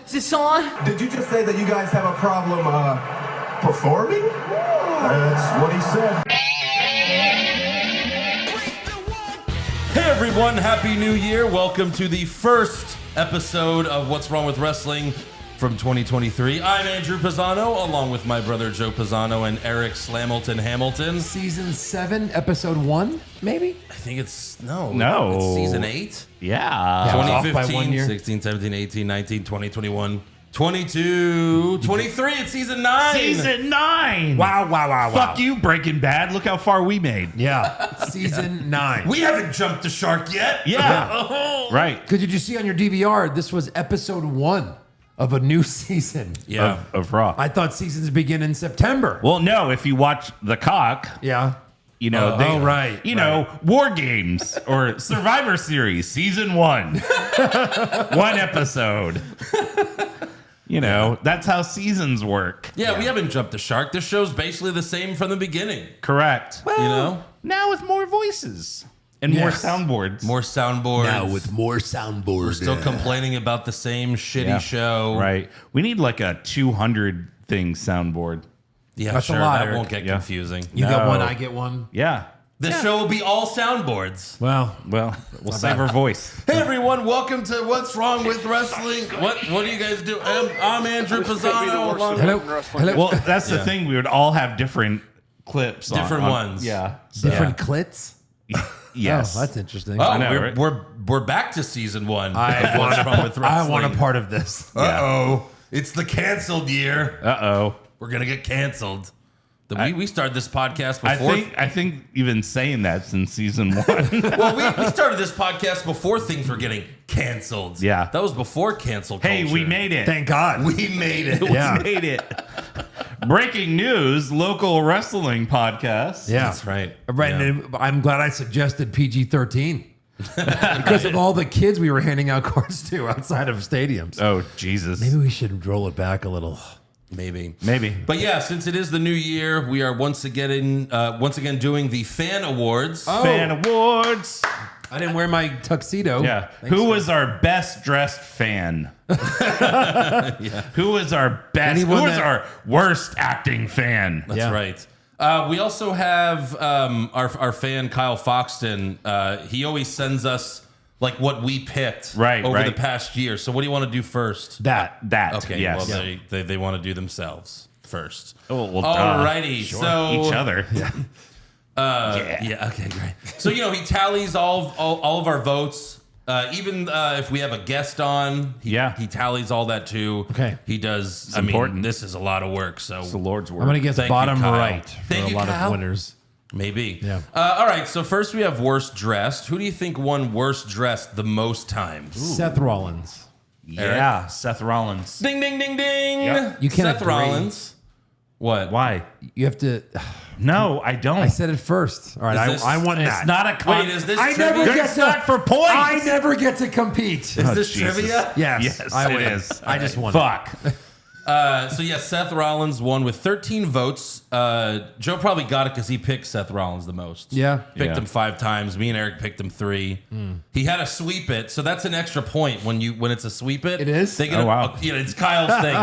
Is this on? Did you just say that you guys have a problem performing? That's what he said. Hey everyone, Happy New Year. Welcome to the first episode of What's Wrong with Wrestling from 2023. I'm Andrew Pisano, along with my brother Joe Pisano and Eric Slamilton Hamilton. Season 7, episode 1, maybe? I think it's, No. it's season 8. Yeah. 2015, 16, 17, 18, 19, 20, 21, 22, 23. It's season 9. Season 9. Wow. Fuck you, Breaking Bad. Look how far we made. Yeah, season 9. We haven't jumped the shark yet. Yeah. Right. Because did you see on your DVR, this was episode 1 of a new season. Yeah. Of Raw. I thought seasons begin in September. Well, no, if you watch The Cock, Yeah. you know, right. War Games or Survivor Series, season 1. 1 episode. You know, that's how seasons work. Yeah, we haven't jumped the shark. This show's basically the same from the beginning. Correct. You know? Now with more voices and more Yes. soundboards. More soundboards. more soundboards. We're still complaining about the same shitty show. Right. We need like a 200 thing soundboard. Yeah, That's a sure. lot, That Eric. won't get Yeah. confusing. You got No. one, I get one. Yeah. This show will be all soundboards. Well, Well, we'll save our voice. Hey everyone, welcome to What's Wrong with Wrestling. What do you guys do? I'm Andrew Pisano. hello. Well, that's the thing. We would all have different clips. Different ones. Yeah. So- Different clits? Yes. Oh, that's interesting. Oh, know, we're, right? we're back to season 1. I What's Wrong with Wrestling. I want a part of this. Uh-oh. It's the canceled year. Uh-oh. We're going to get canceled. We started this podcast before. I think even saying that since season 1. Well, we started this podcast before things were getting canceled. Yeah. That was before cancel culture. Hey, we made it. Thank God. We made it. Yeah. We made it. Breaking news, local wrestling podcast. Yeah. That's right. Right, Yeah. and I'm glad I suggested PG-13 because of all the kids we were handing out cards to outside of stadiums. Oh, Jesus. Maybe we should roll it back a little. Maybe. Maybe. Yeah, since it is the new year, we are once again doing the fan awards. Fan awards. I didn't wear my tuxedo. Yeah. Thanks. Who was our best dressed fan? Who was our best? Anyone who was that- our worst acting fan? That's Yeah. right. We also have our fan Kyle Foxton. He always sends us like what we picked over the past year. So what do you want to do first? That. Okay. Yes. Well, they want to do themselves first. Oh, well, Alrighty. sure. So Each other. Yeah. Okay. Great. So he tallies all of our votes. Even if we have a guest on, he tallies all that too. Okay. He does. It's important. This is a lot of work. So It's the Lord's work. I'm going to guess Thank you, bottom Kyle. right Thank for you, a lot Kyle. of winners. maybe. Yeah. All right. So first we have worst dressed. Who do you think won worst dressed the most times? Seth Rollins. Yeah. Seth Rollins. Ding ding ding ding. Yep. You can't Seth agree. Rollins. What? Why? You have to. No, I don't. I said it first. All right, Is this- I want it's that. not a Wait, is this I trivia? never get It's to, not for points. I never get to compete. Is this Jesus. trivia? Yes, Yes, I it win. is. I just won. Fuck. So yeah, Seth Rollins won with 13 votes. Joe probably got it because he picked Seth Rollins the most. Yeah. Picked Yeah. him 5 times. Me and Eric picked him 3. He had a sweep it, so that's an extra point when it's a sweep it. It is? They get Oh, wow. it's Kyle's thing.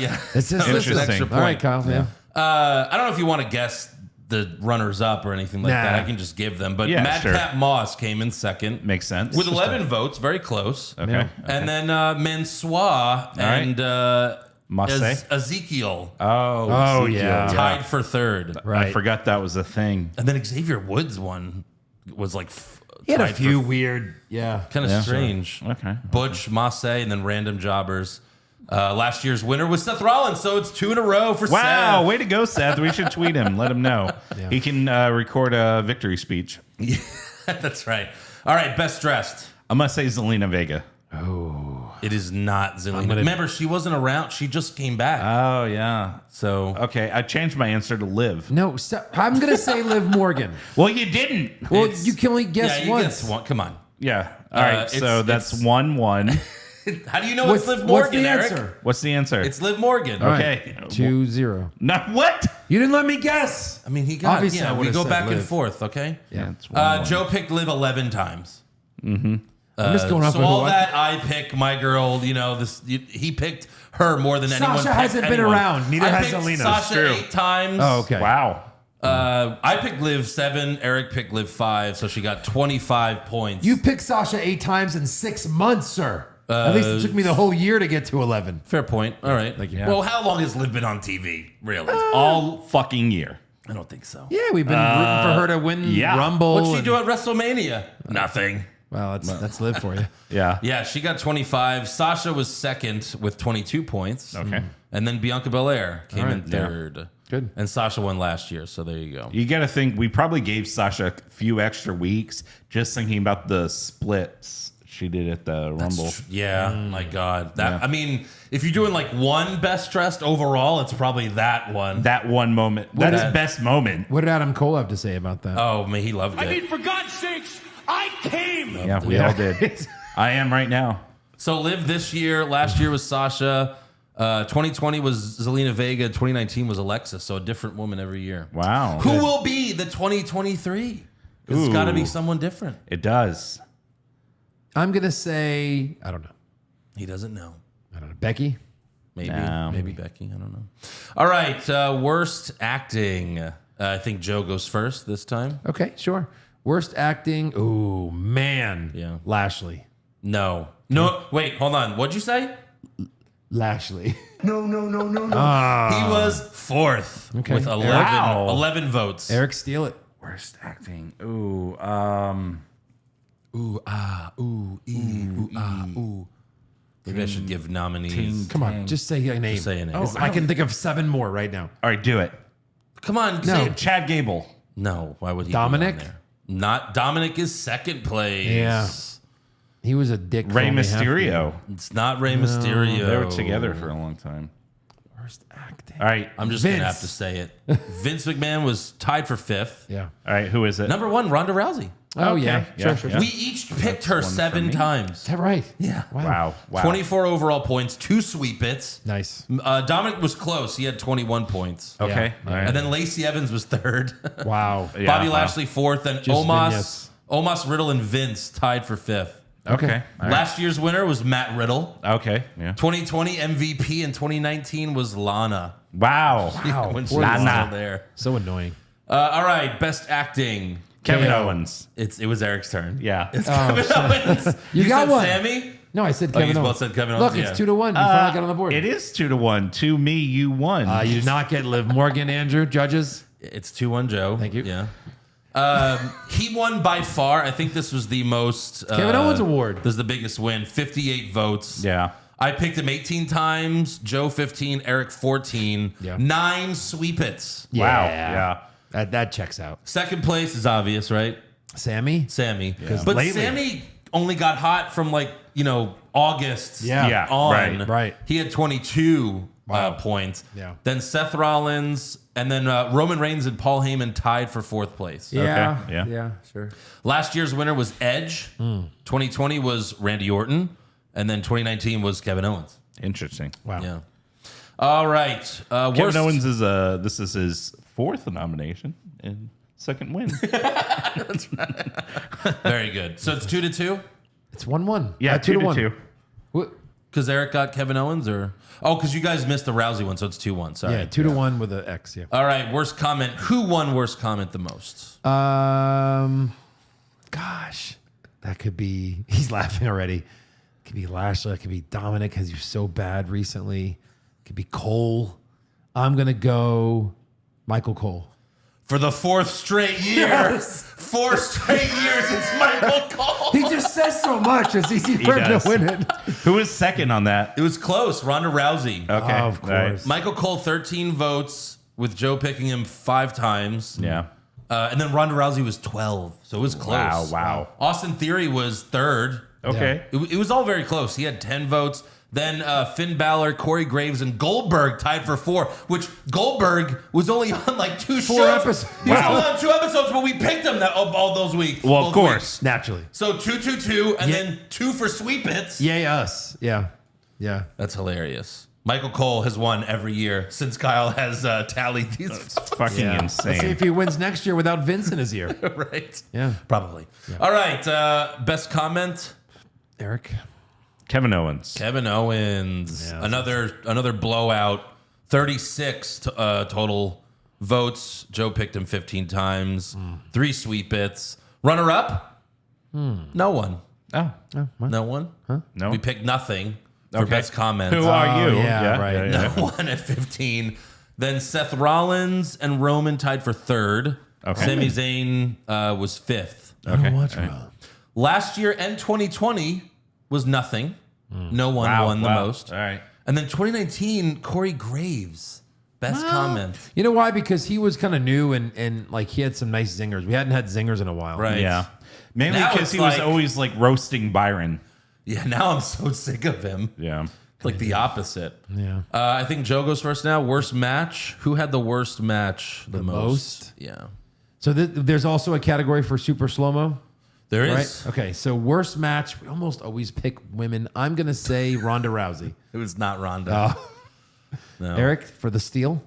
Yeah. It's just So Interesting. an extra All point. right, Kyle. Yeah. I don't know if you want to guess the runners up or anything like Nah. that. I can just give them. But Yeah, Madcap Moss came in second Makes sense. with 11 votes, very close. Okay. Yeah. And then Mansois and Masse? Ezekiel Oh, yeah. tied for third. Right. I forgot that was a thing. And then Xavier Woods one was like He had a tied for few weird. Yeah. kind of Yeah. strange. Okay. Butch, Masse, and then random jobbers. Last year's winner was Seth Rollins, so it's 2 in a row for Wow, Seth. way to go, Seth. We should tweet him. Let him know. Yeah. He can record a victory speech. That's right. All right, best dressed. I'm going to say Zelina Vega. It is not Zelina. Remember, she wasn't around. She just came back. Oh, yeah. So Okay, I changed my answer to Liv. No, I'm going to say Liv Morgan. Well, you didn't. Well, It's- you can only guess yeah, you once. guess one. Come on. Yeah. All right, so that's it's- 1-1. How do you know What's, it's Liv what's Morgan, the Eric? answer? What's the answer? It's Liv Morgan. All right. Okay. 2-0. No, what? You didn't let me guess. I mean, he got. Obviously, I we would've go said back and Liv. forth. Okay. Yeah. It's 1-1. Joe picked Liv 11 times. I'm just going off So of all what that I pick my girl, he picked her more than anyone. Sasha picked hasn't been anyone. around. Neither I has picked Zelina. Sasha True. 8 times. Oh, okay. Wow. I picked Liv 7. Eric picked Liv 5, so she got 25 points. You picked Sasha 8 times in 6 months, sir. At least it took me the whole year to get to 11. Fair point. All right. you. Well, how long has Liv been on TV? Really? All fucking year. I don't think so. Yeah, we've been rooting for her to win yeah. Rumble. What'd she and- do at WrestleMania? Nothing. Well, that's live for you. Yeah. Yeah, she got 25. Sasha was second with 22 points. Okay. And then Bianca Belair came in yeah. third. Good. And Sasha won last year, so there you go. You got to think we probably gave Sasha a few extra weeks just thinking about the splits she did at the Rumble. Yeah, my God. I mean, if you're doing like one best dressed overall, it's probably that one. That one moment. That's that- best moment. What did Adam Cole have to say about that? Oh, man, he loved it. I mean, for God's sakes, I came. Yeah, we all did. I am right now. So Liv this year, last year was Sasha. 2020 was Zelina Vega. 2019 was Alexa. So a different woman every year. Wow. Who will be the 2023? It's got to be Ooh. someone different. It does. I'm going to say, I don't know. He doesn't know. I don't know. Becky? Maybe, No. maybe Becky. I don't know. All right, worst acting. I think Joe goes first this time. Okay, sure. Worst acting? Ooh, man. Yeah. Lashley. No, wait, hold on. What'd you say? Lashley. He was fourth Okay. with 11, Wow. 11 votes. Eric, steal it. Worst acting. Ooh. Ooh, ah, ooh, ee, ooh, ah, ooh. Maybe I should give nominees. Come on, just say a name. Just say a name. Oh, I can think of 7 more right now. All right, do it. Come on, No. say it. Chad Gable. No, why would he Dominic? be on there? Not Dominic is second place. Yeah. He was a dick. for Rey only half the year. Mysterio. It's not Rey Mysterio. They were together for a long time. Worst acting. All right. I'm just going to Vince. have to say it. Vince McMahon was tied for fifth. Yeah. All right. Who is it? Number 1, Ronda Rousey. Oh, Okay. yeah. Yeah, Sure. yeah. We each picked her one for 7 me. times. Is that right? Yeah. Wow. 24 overall points, 2 sweep hits. Nice. Dominic was close. He had 21 points. Okay. Yeah. All right. And then Lacey Evans was third. Wow. Yeah, Bobby wow. Lashley fourth. And Just Omos, Riddle, and Vince tied for fifth. Okay. All right. Last year's winner was Matt Riddle. Okay. Yeah. 2020 MVP and 2019 was Lana. Wow. Wow. When she Poor was Lana. still there. So annoying. All right, best acting. Kevin KO. Owens. It was Eric's turn. Yeah. Kevin Owens. You got said one. Sammy? No, I said Oh, Kevin you Owens. both said Kevin Owens. Look, yeah. it's 2-1. You finally got on the board. It is 2-1. To me, you won. You did not get Liv Morgan, Andrew. Judges. It's 2-1 Joe. Thank you. Yeah. He won by far. I think this was the most. Kevin Owens Award. This is the biggest win. 58 votes. Yeah. I picked him 18 times. Joe 15. Eric 14. Yeah. 9 sweep hits. Wow. Yeah. That checks out. Second place is obvious, right? Sammy? Sammy. But lately- Sammy only got hot from August Yeah. on. right. He had 22 points. Yeah. Then Seth Rollins and then Roman Reigns and Paul Heyman tied for 4th place. Yeah. Yeah. Yeah, sure. Last year's winner was Edge. 2020 was Randy Orton. And then 2019 was Kevin Owens. Interesting. Wow. Yeah. All right. Kevin Worst- Owens is this is his 4th nomination and 2nd win. Very good. So it's 2-2? It's 1-1. Yeah, 2-1. 2-2. What? Because Eric got Kevin Owens or? Oh, because you guys missed the Rousey one, so it's 2-1. Sorry. Yeah, 2-1 with an X. Yeah. All right. Worst comment. Who won worst comment the most? Gosh, that could be. He's laughing already. It could be Lashley. It could be Dominic because he was so bad recently. It could be Cole. I'm gonna go Michael Cole. For the 4th straight year. Yes. 4 straight years, it's Michael Cole. He just says so much. It's easy for him does. to win it. Who is 2nd on that? It was close. Ronda Rousey. Okay. Of All right. course. Michael Cole, 13 votes, with Joe picking him 5 times. Yeah. And then Ronda Rousey was 12. So it was close. Wow. Austin Theory was 3rd. Okay. It was all very close. He had 10 votes. Then Finn Balor, Corey Graves, and Goldberg tied for 4, which Goldberg was only on like 2 shows. episodes. He was only on 2 episodes, but we picked him all those weeks. Well, of both course. weeks. Naturally. So 2-2-2, and Yeah. then 2 for sweep hits. Yay us. Yeah. Yeah. That's hilarious. Michael Cole has won every year since Kyle has tallied these. It's fucking Yeah. insane. Let's see if he wins next year without Vince in his ear. Right? Yeah. Probably. All right. Best comment. Eric. Kevin Owens. Kevin Owens. Yeah. Another blowout. 36 total votes. Joe picked him 15 times. 3 sweet bits. Runner up? No one. Oh, No one. no. We picked nothing for Okay. best comments. Who are you? yeah, right. No one at 15. Then Seth Rollins and Roman tied for 3rd. Okay. Sami Zayn was 5th. Okay. What's All right. wrong? Last year and 2020 was nothing. No one won the most. All right. And then 2019, Corey Graves. Best comment. You know why? Because he was kind of new and like he had some nice zingers. We hadn't had zingers in a while. Right. Yeah. Mainly Now because it's he was like- always like roasting Byron. Yeah, now I'm so sick of him. Yeah. It's like the opposite. Yeah. I think Joe goes first now. Worst match. Who had the worst match the most? Yeah. So there's also a category for super slow-mo, There right? is. Okay, so worst match, we almost always pick women. I'm going to say Ronda Rousey. It was not Ronda. No. Eric, for the steal?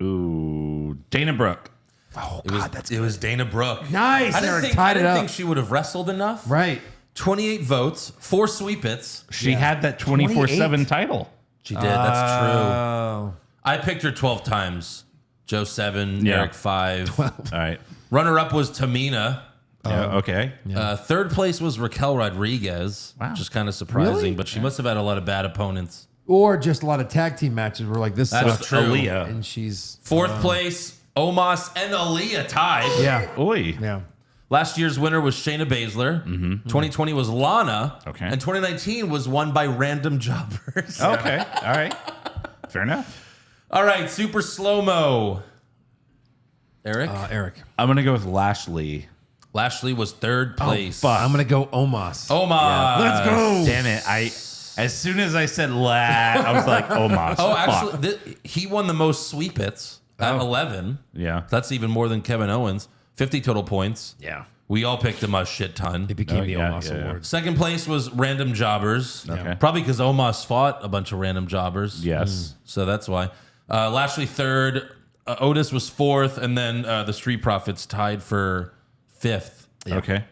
Ooh. Dana Brooke. Oh, It was Dana Brooke. Nice, I didn't, Eric, think, tied I didn't it up. think she would have wrestled enough. Right. 28 votes, 4 sweep hits. She had that 24/7 title. She did. That's true. Oh. I picked her 12 times. Joe 7, Yeah. Eric 5. All right. Runner up was Tamina. Yeah, okay. 3rd place was Raquel Rodriguez, Wow. which is kind of surprising, Really? but she must have had a lot of bad opponents. Or just a lot of tag team matches where like this That's sucks. true. Aaliyah. And she's 4th place, Omos and Aaliyah tied. yeah. Oi. Yeah. Last year's winner was Shayna Baszler. 2020 was Lana. Okay. And 2019 was won by random jobbers. Okay. All right. Fair enough. All right, super slow-mo. Eric? Eric. I'm going to go with Lashley. Lashley was 3rd place. fuck. I'm going to go Omos. Omos. Let's go. Damn it. As soon as I said I was like, Omos. Oh, Fuck. actually, he won the most sweep hits at 11. Yeah. That's even more than Kevin Owens. 50 total points. Yeah. We all picked him a shit ton. It became the yeah, Omos yeah. Award. 2nd place was random jobbers. Okay. Probably because Omos fought a bunch of random jobbers. Yes. So that's why. Lashley 3rd. Otis was 4th. And then the Street Profits tied for 5th. Okay.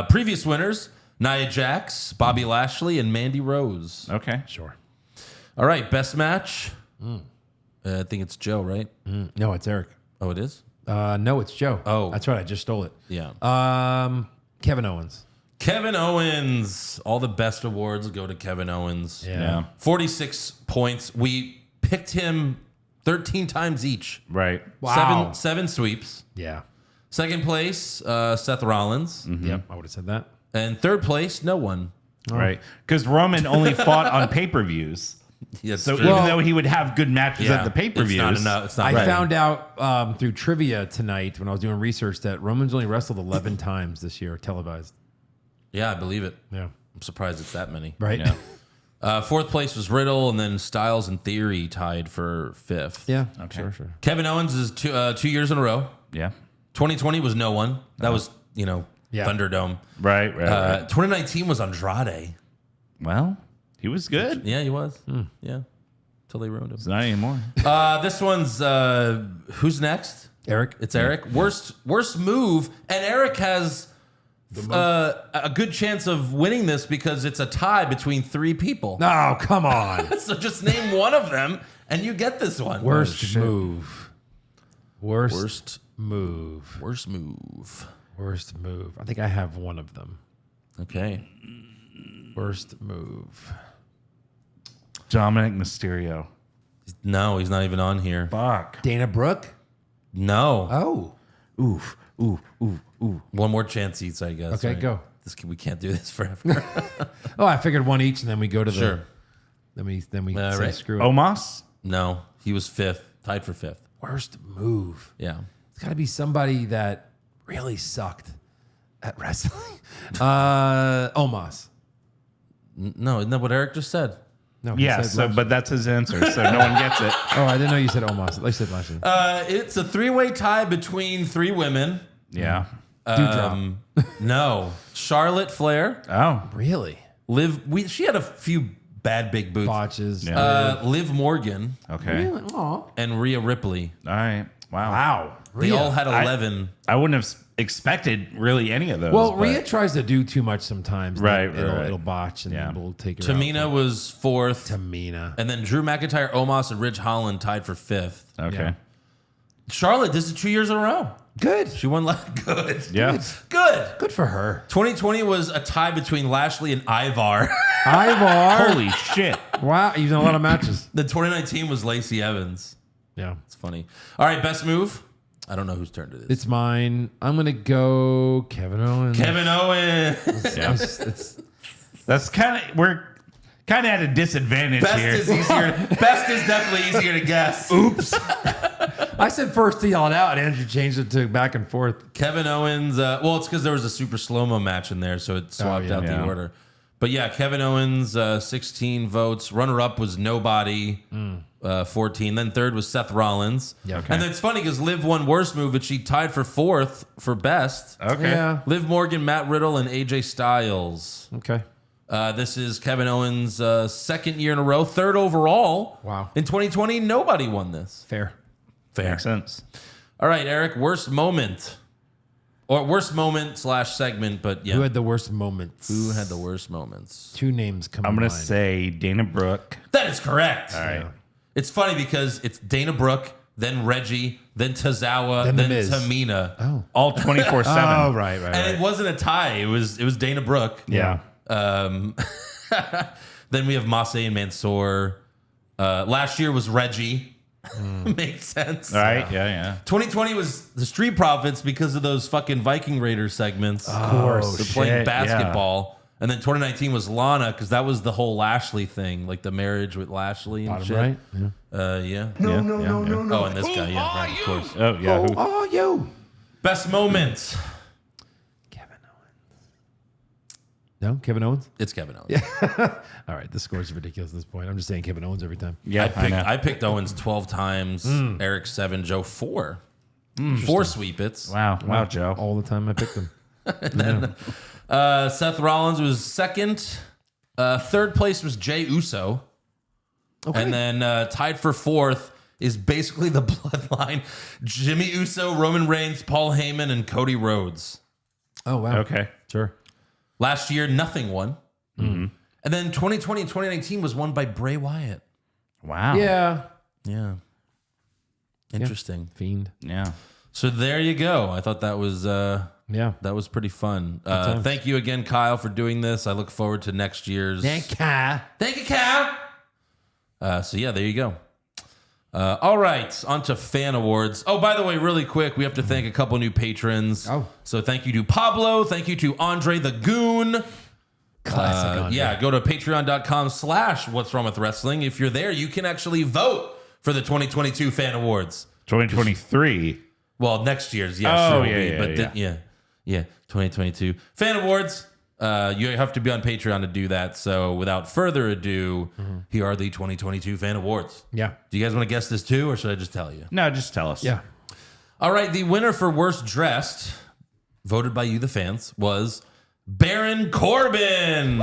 Previous winners, Nia Jax, Bobby Lashley, and Mandy Rose. Okay. Sure. All right, best match. I think it's Joe, right? No, it's Eric. Oh, it is? No, it's Joe. Oh. That's right. I just stole it. Yeah. Kevin Owens. Kevin Owens. All the best awards go to Kevin Owens. Yeah. 46 points. We picked him 13 times each. Right. Wow. Seven sweeps. Yeah. 2nd place, Seth Rollins. Yep. I would have said that. And 3rd place, no one. Right. Because Roman only fought on pay-per-views. Yes, So true. even though he would have good matches Yeah, at the pay-per-views. It's not enough. It's not I right. found out through trivia tonight when I was doing research that Roman's only wrestled 11 times this year, televised. Yeah, I believe it. Yeah. I'm surprised it's that many. Right? Yeah. 4th place was Riddle, and then Styles and Theory tied for 5th. Yeah. Okay. Sure. Kevin Owens is 2 years in a row. Yeah. 2020 was no one. That was, Yeah. Thunderdome. Right. 2019 was Andrade. Well, he was good. Yeah, he was. Yeah. Till they ruined him. It's not anymore. This one's who's next? Eric? It's Eric. Worst move, and Eric has a good chance of winning this because it's a tie between 3 people. No, come on. So just name one of them, and you get this one. Worst move. Worst move. Worst move. Worst move. I think I have one of them. Okay. Worst move. Dominic Mysterio. No, he's not even on here. Fuck. Dana Brooke? No. Oh. Oof. Ooh. Ooh. Ooh. One more chance each, I guess. Okay, go. We can't do this forever. Oh, I figured one each, and then we go to the. Sure. Then we say right. screw it. Omos? No, he was 5th, tied for 5th. Worst move. Yeah. It's got to be somebody that really sucked at wrestling. Omos. No, isn't that what Eric just said? No. he Yeah, said so Lashley. but that's his answer, so no one gets it. Oh, I didn't know you said Omos. At least I said Lashley. It's a 3-way tie between 3 women. Yeah. No, Charlotte Flair, Oh. Really? She had a few bad big boots. Botches. Yeah. Liv Morgan Okay. Aw. and Rhea Ripley. All right. Wow. Wow. They all had 11. I wouldn't have expected really any of those. Well, but- Rhea tries to do too much sometimes. Right, It'll, right. it'll botch, and Yeah. we'll take her Tamina out. was 4th. Tamina. And then Drew McIntyre, Omos, and Ridge Holland tied for 5th. Okay. Yeah. Charlotte, this is 2 years in a row. Good. She won like good. Yeah. Good. Good for her. 2020 was a tie between Lashley and Ivar. Ivar. Holy shit. Wow, you've done a lot of matches. The 2019 was Lacey Evans. Yeah. It's funny. All right, best move. I don't know whose turn it is. It's mine. I'm going to go Kevin Owens. Kevin Owens. Yeah. That's we're kind of at a disadvantage Best here. is easier. Best is definitely easier to guess. Oops. I said first to yell it out, and Andrew changed it to back and forth. Kevin Owens. Well, it's because there was a super slow-mo match in there, so it swapped out the Yeah. order. But yeah, Kevin Owens, 16 votes. Runner-up was nobody, 14. Then third was Seth Rollins. Yeah, okay. And it's funny because Liv won worst move, but she tied for 4th for best. Okay. Yeah. Liv Morgan, Matt Riddle, and AJ Styles. Okay. This is Kevin Owens' second year in a row, 3rd overall. Wow. In 2020, nobody won this. Fair. Fair. Makes sense. All right, Eric, worst moment. Or worst moment / segment, but yeah. Who had the worst moments? Who had the worst moments? 2 names come I'm to going to mind. say Dana Brooke. That is correct. All right. Yeah. It's funny because it's Dana Brooke, then Reggie, then Tozawa, Then The then Miz. Tamina. Oh. All 24/7. Oh, right. And it wasn't a tie. It was Dana Brooke. Yeah. Then we have Massey and Mansoor. Last year was Reggie. Makes sense. All right. Yeah. 2020 was the Street Profits because of those fucking Viking Raiders segments. Of course. They're playing shit, basketball. And then 2019 was Lana because that was the whole Lashley thing, like the marriage with Lashley and Bottom shit. right. Yeah. Yeah. No. Oh, and this guy, yeah, right, of course. Oh, yeah. Who? Oh, you. Best moment. Kevin Owens. No? Kevin Owens? It's Kevin Owens. All right. The score's ridiculous at this point. I'm just saying Kevin Owens every time. Yeah, I picked Owens 12 times, Eric 7, Joe 4. 4 sweep its. Wow, Joe. All the time I picked him. Seth Rollins was 2nd. 3rd place was Jay Uso. Okay. And then tied for 4th is basically the bloodline. Jimmy Uso, Roman Reigns, Paul Heyman, and Cody Rhodes. Oh, wow. Okay. Sure. Last year, nothing won. And then 2020 and 2019 was won by Bray Wyatt. Wow. Yeah. Yeah. Interesting. Fiend. Yeah. So there you go. I thought that was Yeah. that was pretty fun. times. Thank you again, Kyle, for doing this. I look forward to next year's. Thank you, Kyle. So yeah, there you go. All right, on to fan awards. Oh, by the way, really quick, we have to thank a couple new patrons. Oh. So thank you to Pablo. Thank you to Andre the Goon. Classic Andre. Yeah, go to patreon.com/What's Wrong with Wrestling. If you're there, you can actually vote for the 2022 fan awards. 2023. Well, next year's, Oh, sure will yeah, be. yeah, But yeah, 2022 fan awards. You have to be on Patreon to do that. So without further ado, here are the 2022 fan awards. Yeah. Do you guys want to guess this too, or should I just tell you? No, just tell us. Yeah. All right, the winner for worst dressed, voted by you, the fans, was Baron Corbin.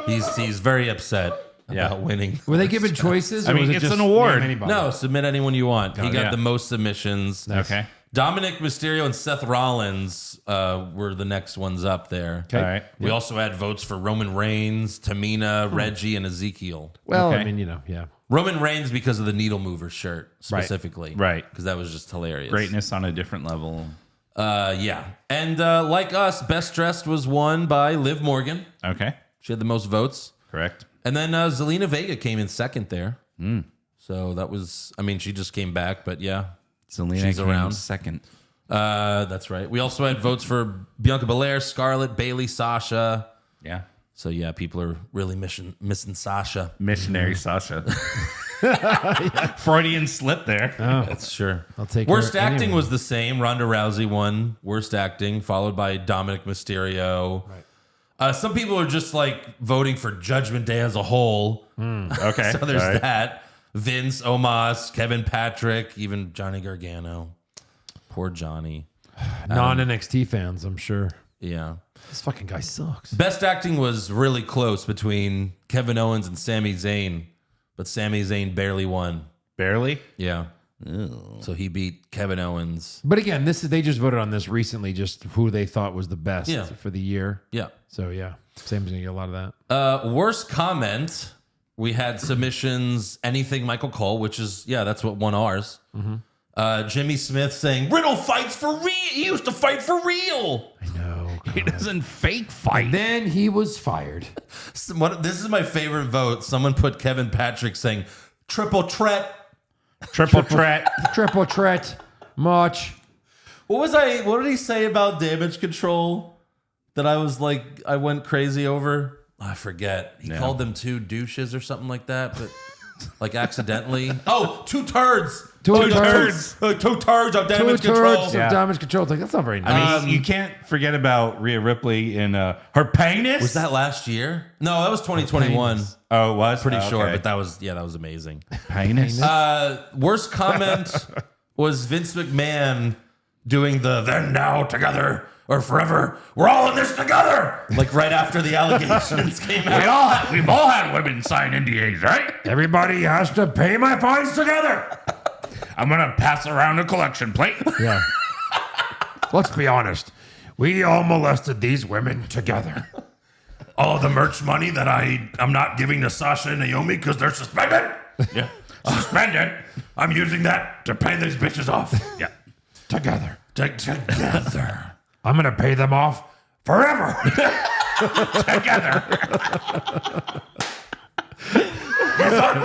he's very upset about winning. Were they given choices? I or mean, was it it's just an award. name anybody? No, submit anyone you want. He got yeah. the most submissions. Okay. Dominic Mysterio and Seth Rollins were the next ones up there. All right. We also had votes for Roman Reigns, Tamina, Reggie, and Ezekiel. Well, Okay. I mean, yeah. Roman Reigns because of the needle mover shirt specifically. Right. Because that was just hilarious. Greatness on a different level. Yeah. And like us, best dressed was won by Liv Morgan. Okay. She had the most votes. Correct. And then Zelina Vega came in second there. So that was, I mean, she just came back, but yeah. Selena She's came around. second. That's right. We also had votes for Bianca Belair, Scarlett, Bailey, Sasha. Yeah. So yeah, people are really missing Sasha. Missionary Sasha. Freudian slip there. That's sure. I'll take Worst her acting anyway. was the same. Ronda Rousey won worst acting, followed by Dominic Mysterio. Right. Some people are just like voting for Judgment Day as a whole. Okay. So there's All right. that. Vince, Omos, Kevin Patrick, even Johnny Gargano. Poor Johnny. Non-NXT fans, I'm sure. Yeah. This fucking guy sucks. Best acting was really close between Kevin Owens and Sami Zayn, but Sami Zayn barely won. Barely? Yeah. So he beat Kevin Owens. But again, they just voted on this recently, just who they thought was the best for the year. Yeah. So yeah, Sam's gonna get a lot of that. Worst comment. We had submissions, anything Michael Cole, which is, that's what won ours. Jimmy Smith saying, Riddle fights for real. He used to fight for real. I know. He doesn't fake fight. And then he was fired. This is my favorite vote. Someone put Kevin Patrick saying, triple threat. Triple threat. Triple threat. March. What did he say about damage control that I went crazy over? I forget. He called them two douches or something like that, but like accidentally. Oh, two turds. Two turds. Two turds of damage Two control. turds of damage control. It's like, that's not very nice. I mean, you can't forget about Rhea Ripley in her penis. Was that last year? No, that was 2021. Oh, it was? Pretty sure, Okay. but that was amazing. Penis? Worst comment was Vince McMahon doing the "then now together or forever, we're all in this together," like right after the allegations came out. We've all had women sign NDAs, right? Everybody has to pay my fines together. I'm going to pass around a collection plate. Yeah. Let's be honest. We all molested these women together. All the merch money that I'm not giving to Sasha and Naomi because they're suspended. Yeah. Suspended. I'm using that to pay these bitches off. Yeah. Together. Together. I'm going to pay them off forever. Together.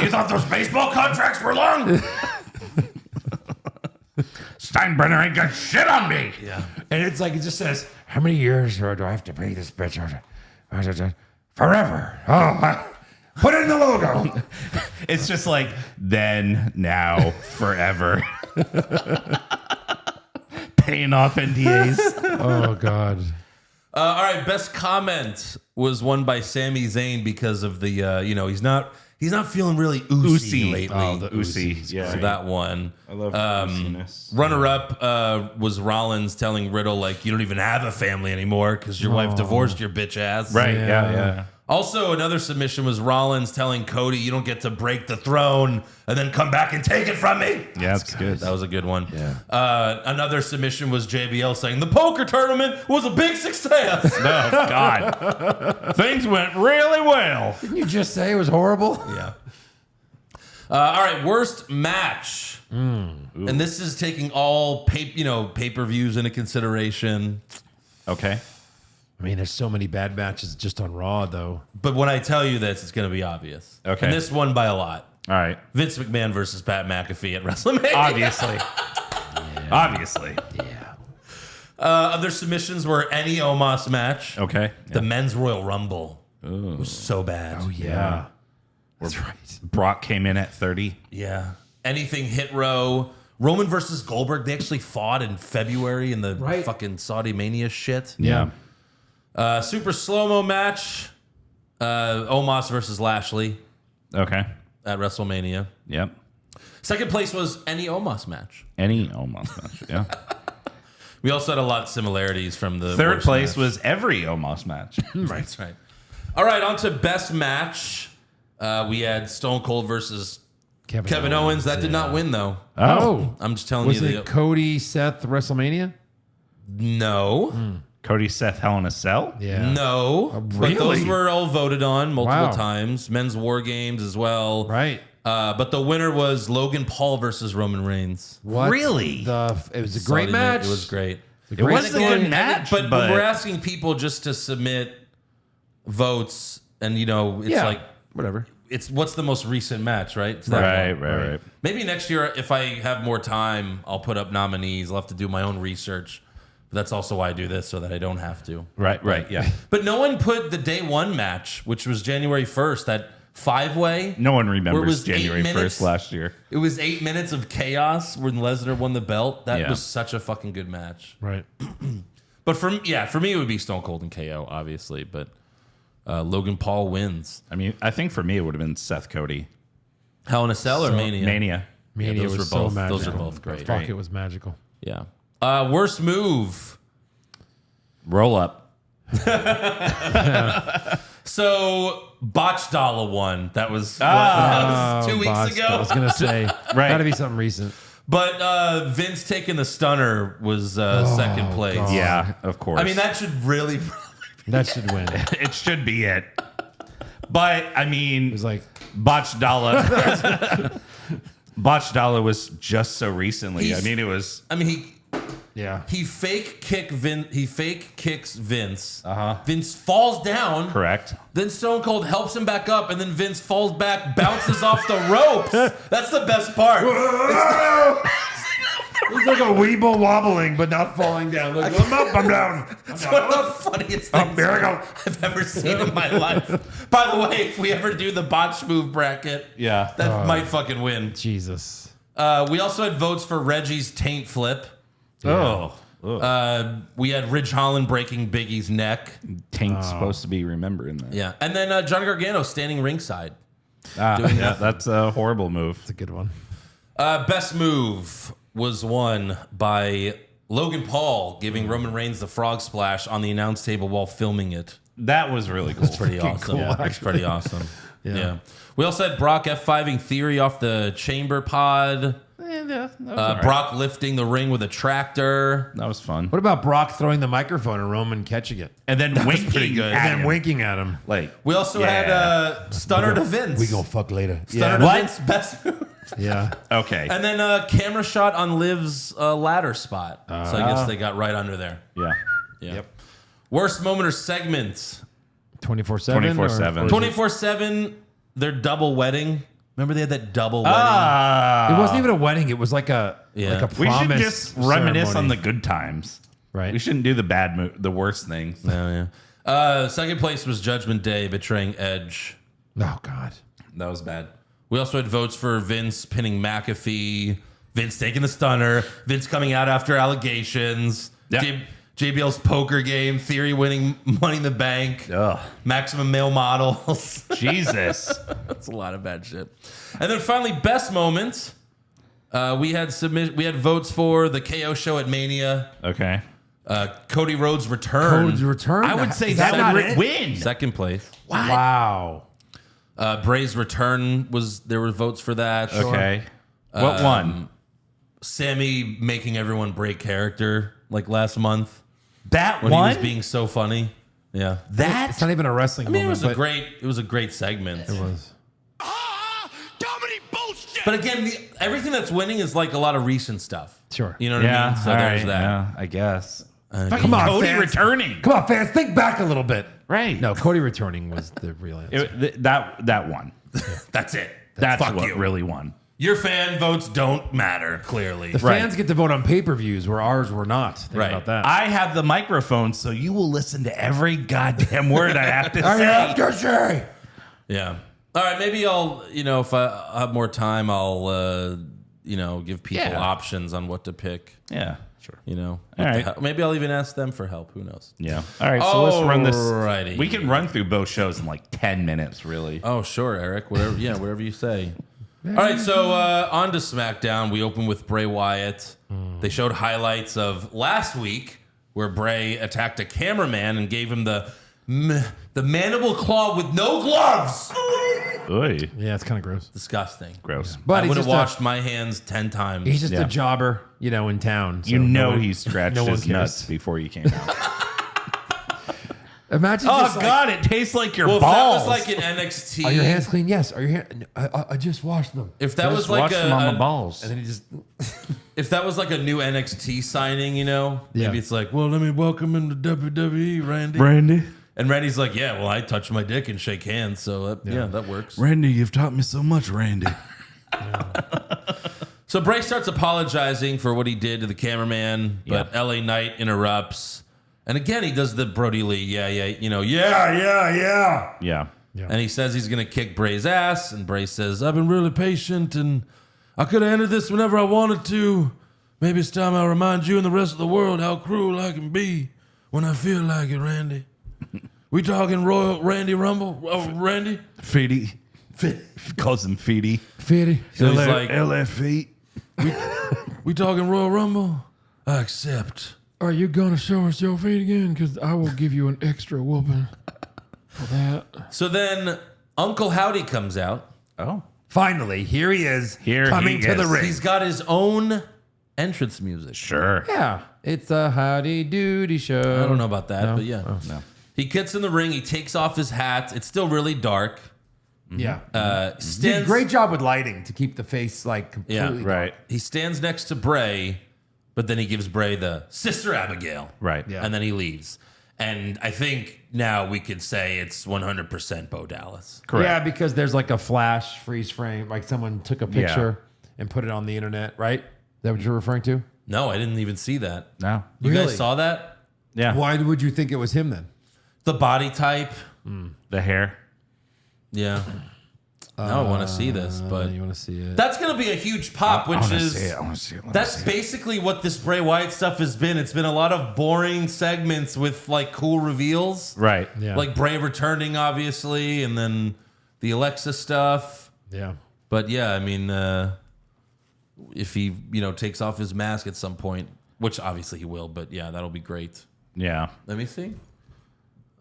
You thought those baseball contracts were long? Steinbrenner ain't got shit on me. Yeah. And it's like, it just says, how many years do I have to pay this bitch? Forever. Oh, put it in the logo. It's just like, then, now, forever. Paying off NDAs. Oh, God. All right, best comment was won by Sami Zayn because of the he's not feeling really oozy lately. Oh, the oozy. Yeah. So that one. I love ooziness. Runner up was Rollins telling Riddle, like, you don't even have a family anymore because your wife divorced your bitch ass. Right. Yeah. Also, another submission was Rollins telling Cody, you don't get to break the throne and then come back and take it from me. Yeah, that's good. That was a good one. Yeah. Another submission was JBL saying the poker tournament was a big success. Oh, God. Things went really well. Didn't you just say it was horrible? Yeah. All right, worst match. And this is taking all pay-per-views into consideration. Okay. I mean, there's so many bad matches just on Raw, though. But when I tell you this, it's going to be obvious. Okay. And this won by a lot. All right. Vince McMahon versus Pat McAfee at WrestleMania. Obviously. Obviously. Yeah. Other submissions were any Omos match. Okay. The Men's Royal Rumble. It was so bad. Oh, yeah. That's right. Brock came in at 30. Yeah. Anything Hit Row. Roman versus Goldberg. They actually fought in February in the fucking Saudi Mania shit. Yeah. Super slow-mo match. Omos versus Lashley Okay. at WrestleMania. Yep. Second place was any Omos match. Any Omos match. Yeah. We also had a lot of similarities from the Third worst place match. was every Omos match. That's right. All right, on to best match. We had Stone Cold versus Kevin Owens. That did not win, though. Oh. I'm just telling Was you. it Cody, Seth, WrestleMania? No. Cody, Seth, Hell in a Cell? Yeah. No. But those really? were all voted on multiple Wow. times. Men's War Games as well. Right. But the winner was Logan Paul versus Roman Reigns. What? Really? It was a great Saudi match. night. It was great. It was a good match, But we're asking people just to submit votes, and it's Yeah. like Whatever. it's what's the most recent match, right? It's that one. Right. Maybe next year, if I have more time, I'll put up nominees. I'll have to do my own research. But that's also why I do this, so that I don't have to. Right, yeah. But no one put the day one match, which was January 1st, that 5-way. No one Where it remembers was January 8 minutes. 1st last year. It was 8 minutes of chaos when Lesnar won the belt. That Yeah. was such a fucking good match. Right. But for me, it would be Stone Cold and KO, obviously. But Logan Paul wins. I mean, I think for me, it would have been Seth Cody. Hell in a Cell or Mania? Mania. Mania those was were both- so magical. those are both great. Fuck, it was magical. Yeah. Worst move. Roll up. So Botch Dollar won. That was, 2 weeks Botched. ago. I was going to say, Right. Got to be something recent. But Vince taking the stunner was second place. God. Yeah, of course. I mean, that should really. That should win. It it should be it. But I mean, was like, Botched Dollar. Botched Dollar was just so recently. I mean, it was. I mean, yeah. he fake kicks Vince. Vince falls down. Correct. Then Stone Cold helps him back up, and then Vince falls back, bounces off the ropes. That's the best part. He's like a weeble wobbling, but not falling down. Like, I'm up, I'm down. It's one of the funniest things there I go. I've ever seen in my life. By the way, if we ever do the botch move bracket, Yeah. that might fucking win. Jesus. We also had votes for Reggie's taint flip. Oh. We had Ridge Holland breaking Biggie's neck. Taint's supposed to be remembering that. Yeah. And then Johnny Gargano standing ringside. Yeah, that's a horrible move. It's a good one. Best move was won by Logan Paul giving Roman Reigns the frog splash on the announce table while filming it. That was really cool. Pretty awesome. cool, It's pretty awesome. Yeah. We also had Brock F5ing Theory off the chamber pod. Brock lifting the ring with a tractor. That was fun. What about Brock throwing the microphone and Roman catching it? And then winking pretty good. at And then him. winking at him. Like, We also had Stunner to Vince. We gonna fuck later. Stunner to What? Vince, best move. Yeah. okay. And then camera shot on Liv's ladder spot. So I guess they got right under there. Yeah. Yeah. Worst moment or segment. 24/7. 24/7. 24/7, their double wedding. Remember they had that double wedding? It wasn't even a wedding. It was like a Yeah. like a We should promise just reminisce on ceremony. the good times. Right. We shouldn't do the worst things. Oh, yeah. Second place was Judgment Day betraying Edge. Oh God. That was bad. We also had votes for Vince pinning McAfee, Vince taking the stunner, Vince coming out after allegations, Yeah. JBL's poker game, Theory winning Money in the Bank, Ugh. Maximum Male Models. Jesus. That's a lot of bad shit. And then finally, best moment. We had votes for the KO show at Mania, Okay. Cody Rhodes' return. Code's return. I would say Is that not would it? win. Second place. Wow. Bray's return there were votes for that. Okay. What one? Sammy making everyone break character like last month That when one? he was being so funny. Yeah. It's not even a wrestling I mean, moment. it was a great segment. It was. Comedy bullshit. But again, everything that's winning is like a lot of recent stuff. Sure. You know what I mean? So all there's right, that. Yeah, I guess. Come on, Cody fans. returning. Come on, fans. Think back a little bit. Right. No, Cody returning was the real answer. That one. That's it. That's Fuck what you. really won. Your fan votes don't matter, clearly. The fans get to vote on pay-per-views where ours were not. Think Right. about that. I have the microphone, so you will listen to every goddamn word I have to I say. have to say. Yeah. All right. Maybe I'll, if I have more time, I'll, give people Yeah. options on what to pick. Yeah, sure. All right. Maybe I'll even ask them for help. Who knows? Yeah. All right, so let's run this. Alrighty. We can run through both shows in like 10 minutes, really. Oh, sure, Eric. Whatever. Yeah, whatever you say. All right. So on to SmackDown. We open with Bray Wyatt. They showed highlights of last week where Bray attacked a cameraman and gave him the mandible claw with no gloves. Oy. Yeah, it's kind of gross. Disgusting. Gross. But I he's would have just washed my hands 10 times. He's just Yeah. a jobber, in town. So You know no one- he scratched no one his cares. nuts before you came out. Imagine Oh, just like, God, it tastes like your well, if balls. that was like an NXT. are your hands clean? Yes. Are your hands? I just washed them. If that was Just like wash them on the a, balls. And then he just. if that was like a new NXT signing, Yeah. maybe it's like, well, let me welcome him to WWE, Randy. Brandy. And Randy's like, yeah, well, I touch my dick and shake hands, so yeah, that works. Randy, you've taught me so much, Randy. So Bray starts apologizing for what he did to the cameraman, but LA Knight interrupts. And again, he does the Brody Lee, yeah. Yeah. And he says he's going to kick Bray's ass. And Bray says, I've been really patient and I could have ended this whenever I wanted to. Maybe it's time I remind you and the rest of the world how cruel I can be when I feel like it, Randy. We talking Royal Randy Rumble? Oh, Randy? Feety. Calls him Feety. Fitty. So he's like, LF feet. we talking Royal Rumble? I accept. Are you gonna show us your feet again? Because I will give you an extra whooping for that. So then Uncle Howdy comes out. Oh. Finally, here he is. Here coming he to the is. ring. He's got his own entrance music. Sure. Yeah, it's a howdy doody show. I don't know about that, but yeah. No. He gets in the ring. He takes off his hat. It's still really dark. Yeah, Did did a great job with lighting to keep the face like completely. Yeah, Right. He stands next to Bray, but then he gives Bray the Sister Abigail. Right. Yeah. And then he leaves. And I think now we could say it's 100% Bo Dallas. Correct. Yeah, because there's like a flash freeze frame, like someone took a picture and put it on the internet, right? Is that what you're referring to? No, I didn't even see that. No. You Really? guys saw that? Yeah. Why would you think it was him then? The body type. The hair. Yeah. Now I want to see this, but you want to see it? that's going to be a huge pop, which is I want to see it. that's basically what this Bray Wyatt stuff has been. It's been a lot of boring segments with like cool reveals. Right. Yeah. Like Bray returning, obviously, and then the Alexa stuff. Yeah. But yeah, I mean, if he takes off his mask at some point, which obviously he will, but yeah, that'll be great. Yeah. Let me see.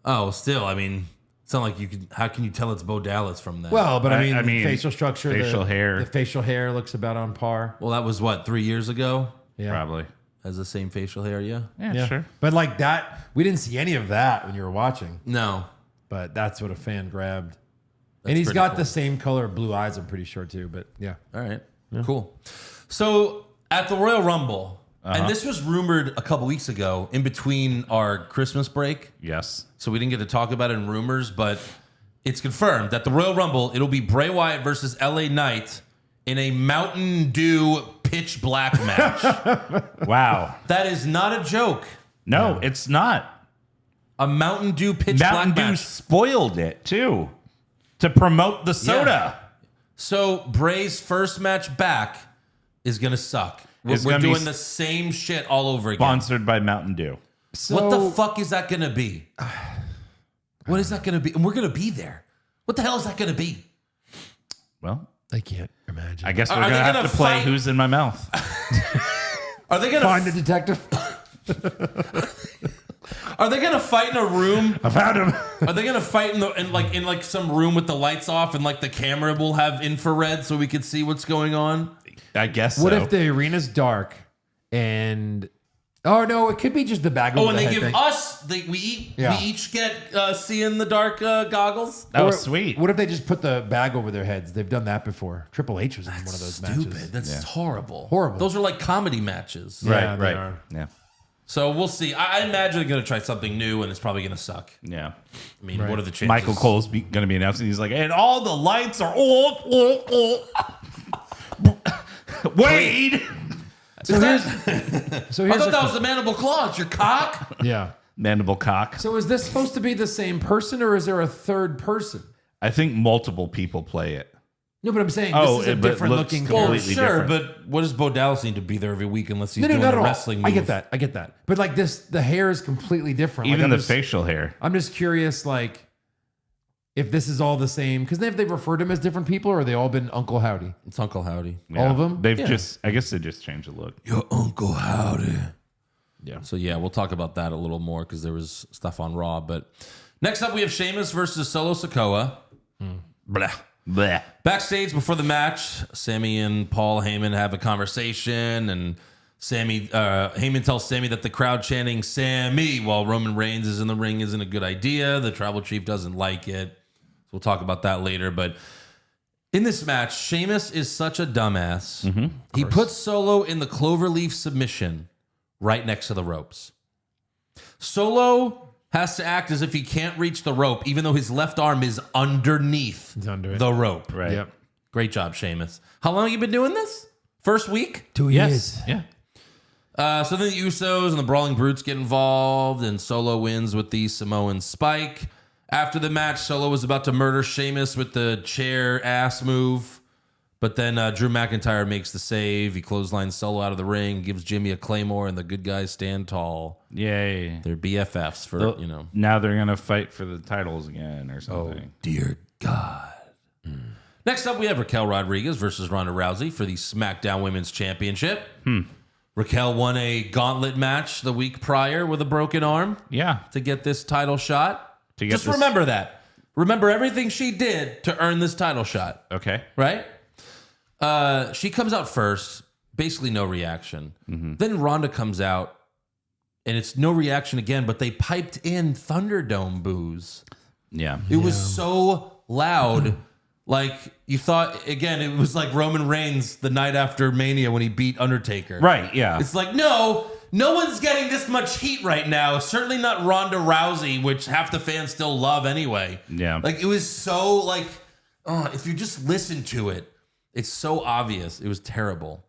Oh, still, I mean, it's not like you can. How can you tell it's Bo Dallas from that? Well, but I the mean, facial structure, facial hair. the facial hair looks about on par. well, that was what 3 years ago. Yeah. Probably. Has the same facial hair, yeah. Yeah, sure. But like that, we didn't see any of that when you were watching. No, But that's what a fan grabbed. That's and he's pretty got cool. the same color blue eyes, I'm pretty sure too. But yeah. all right, cool. So at the Royal Rumble, and this was rumored a couple weeks ago, in between our Christmas break. Yes. So we didn't get to talk about it in rumors, but it's confirmed that the Royal Rumble, it'll be Bray Wyatt versus LA Knight in a Mountain Dew pitch black match. Wow. That is not a joke. No, it's not. A Mountain Dew pitch Mountain black Dew match. spoiled it too to promote the soda. So Bray's first match back is going to suck. It's We're gonna be doing the same shit all over again. Sponsored by Mountain Dew. So, What the fuck is that going to be? What is that going to be? And we're going to be there. What the hell is that going to be? Well, I can't imagine. I guess we're Are gonna they have gonna to play fight- Who's in My Mouth. Are they going Find to the detective. Are they going to fight in a room? I found him. Are they going to fight in like some room with the lights off and like the camera will have infrared so we can see what's going on? I guess. What so. if the arena's dark and oh no, it could be just the bag. Oh, over and the they head give thing. us we Yeah. each get see in the dark goggles. That was Or sweet. What if they just put the bag over their heads? They've done that before. Triple H was in one of those Stupid. matches. That's horrible. Horrible. Those are like comedy matches. Right, Yeah, they right. are. Yeah. So we'll see. I imagine they're going to try something new, and it's probably going to suck. Yeah. I mean, what are the chances? Michael Cole's going to be announcing. He's like, and all the lights are Wade. So here's I thought that was the mandible claw. It's your cock. yeah. Mandible cock. So is this supposed to be the same person or is there a third person? I think multiple people play it. No, but I'm saying Oh, this is a but different looks looking. Well, completely sure, different. but what does Bo Dallas need to be there every week unless he's No, doing not the at all. wrestling move? I get that. I get that. But like this, the hair is completely different. Like, Even I'm the just- facial hair. I'm just curious, like, if this is all the same, because have they referred to him as different people, or have they all been Uncle Howdy? It's Uncle Howdy. All of them? They've Yeah. just, I guess they just changed the look. Your Uncle Howdy. Yeah. So yeah, we'll talk about that a little more because there was stuff on Raw. But next up, we have Sheamus versus Solo Sikoa. Blah. Blech. Backstage before the match, Sammy and Paul Heyman have a conversation, and Heyman tells Sammy that the crowd chanting "Sammy" while Roman Reigns is in the ring isn't a good idea. The tribal chief doesn't like it. We'll talk about that later. But in this match, Sheamus is such a dumbass. He puts Solo in the cloverleaf submission right next to the ropes. Solo has to act as if he can't reach the rope, even though his left arm is underneath under it. the rope. Right. Yep. Great job, Sheamus. How long have you been doing this? First week? 2 Yes. years. Yeah. So then the Usos and the Brawling Brutes get involved, and Solo wins with the Samoan Spike. After the match, Solo was about to murder Sheamus with the chair ass move, but then Drew McIntyre makes the save. He clotheslines Solo out of the ring, gives Jimmy a Claymore, and the good guys stand tall. Yay. They're BFFs for, you know. Now they're going to fight for the titles again or something. Dear God. Next up, we have Raquel Rodriguez versus Ronda Rousey for the SmackDown Women's Championship. Raquel won a gauntlet match the week prior with a broken arm Yeah. to get this title shot. To get Just this- remember that. Remember everything she did to earn this title shot, Okay. right? She comes out first, basically no reaction. Then Ronda comes out, and it's no reaction again, but they piped in Thunderdome boos. Yeah. It was so loud. Like, you thought, again, it was like Roman Reigns the night after Mania when he beat Undertaker. Right, yeah. It's like, no one's getting this much heat right now. Certainly not Ronda Rousey, which half the fans still love anyway. Yeah. Like, it was so, like, if you just listen to it, it's so obvious. It was terrible.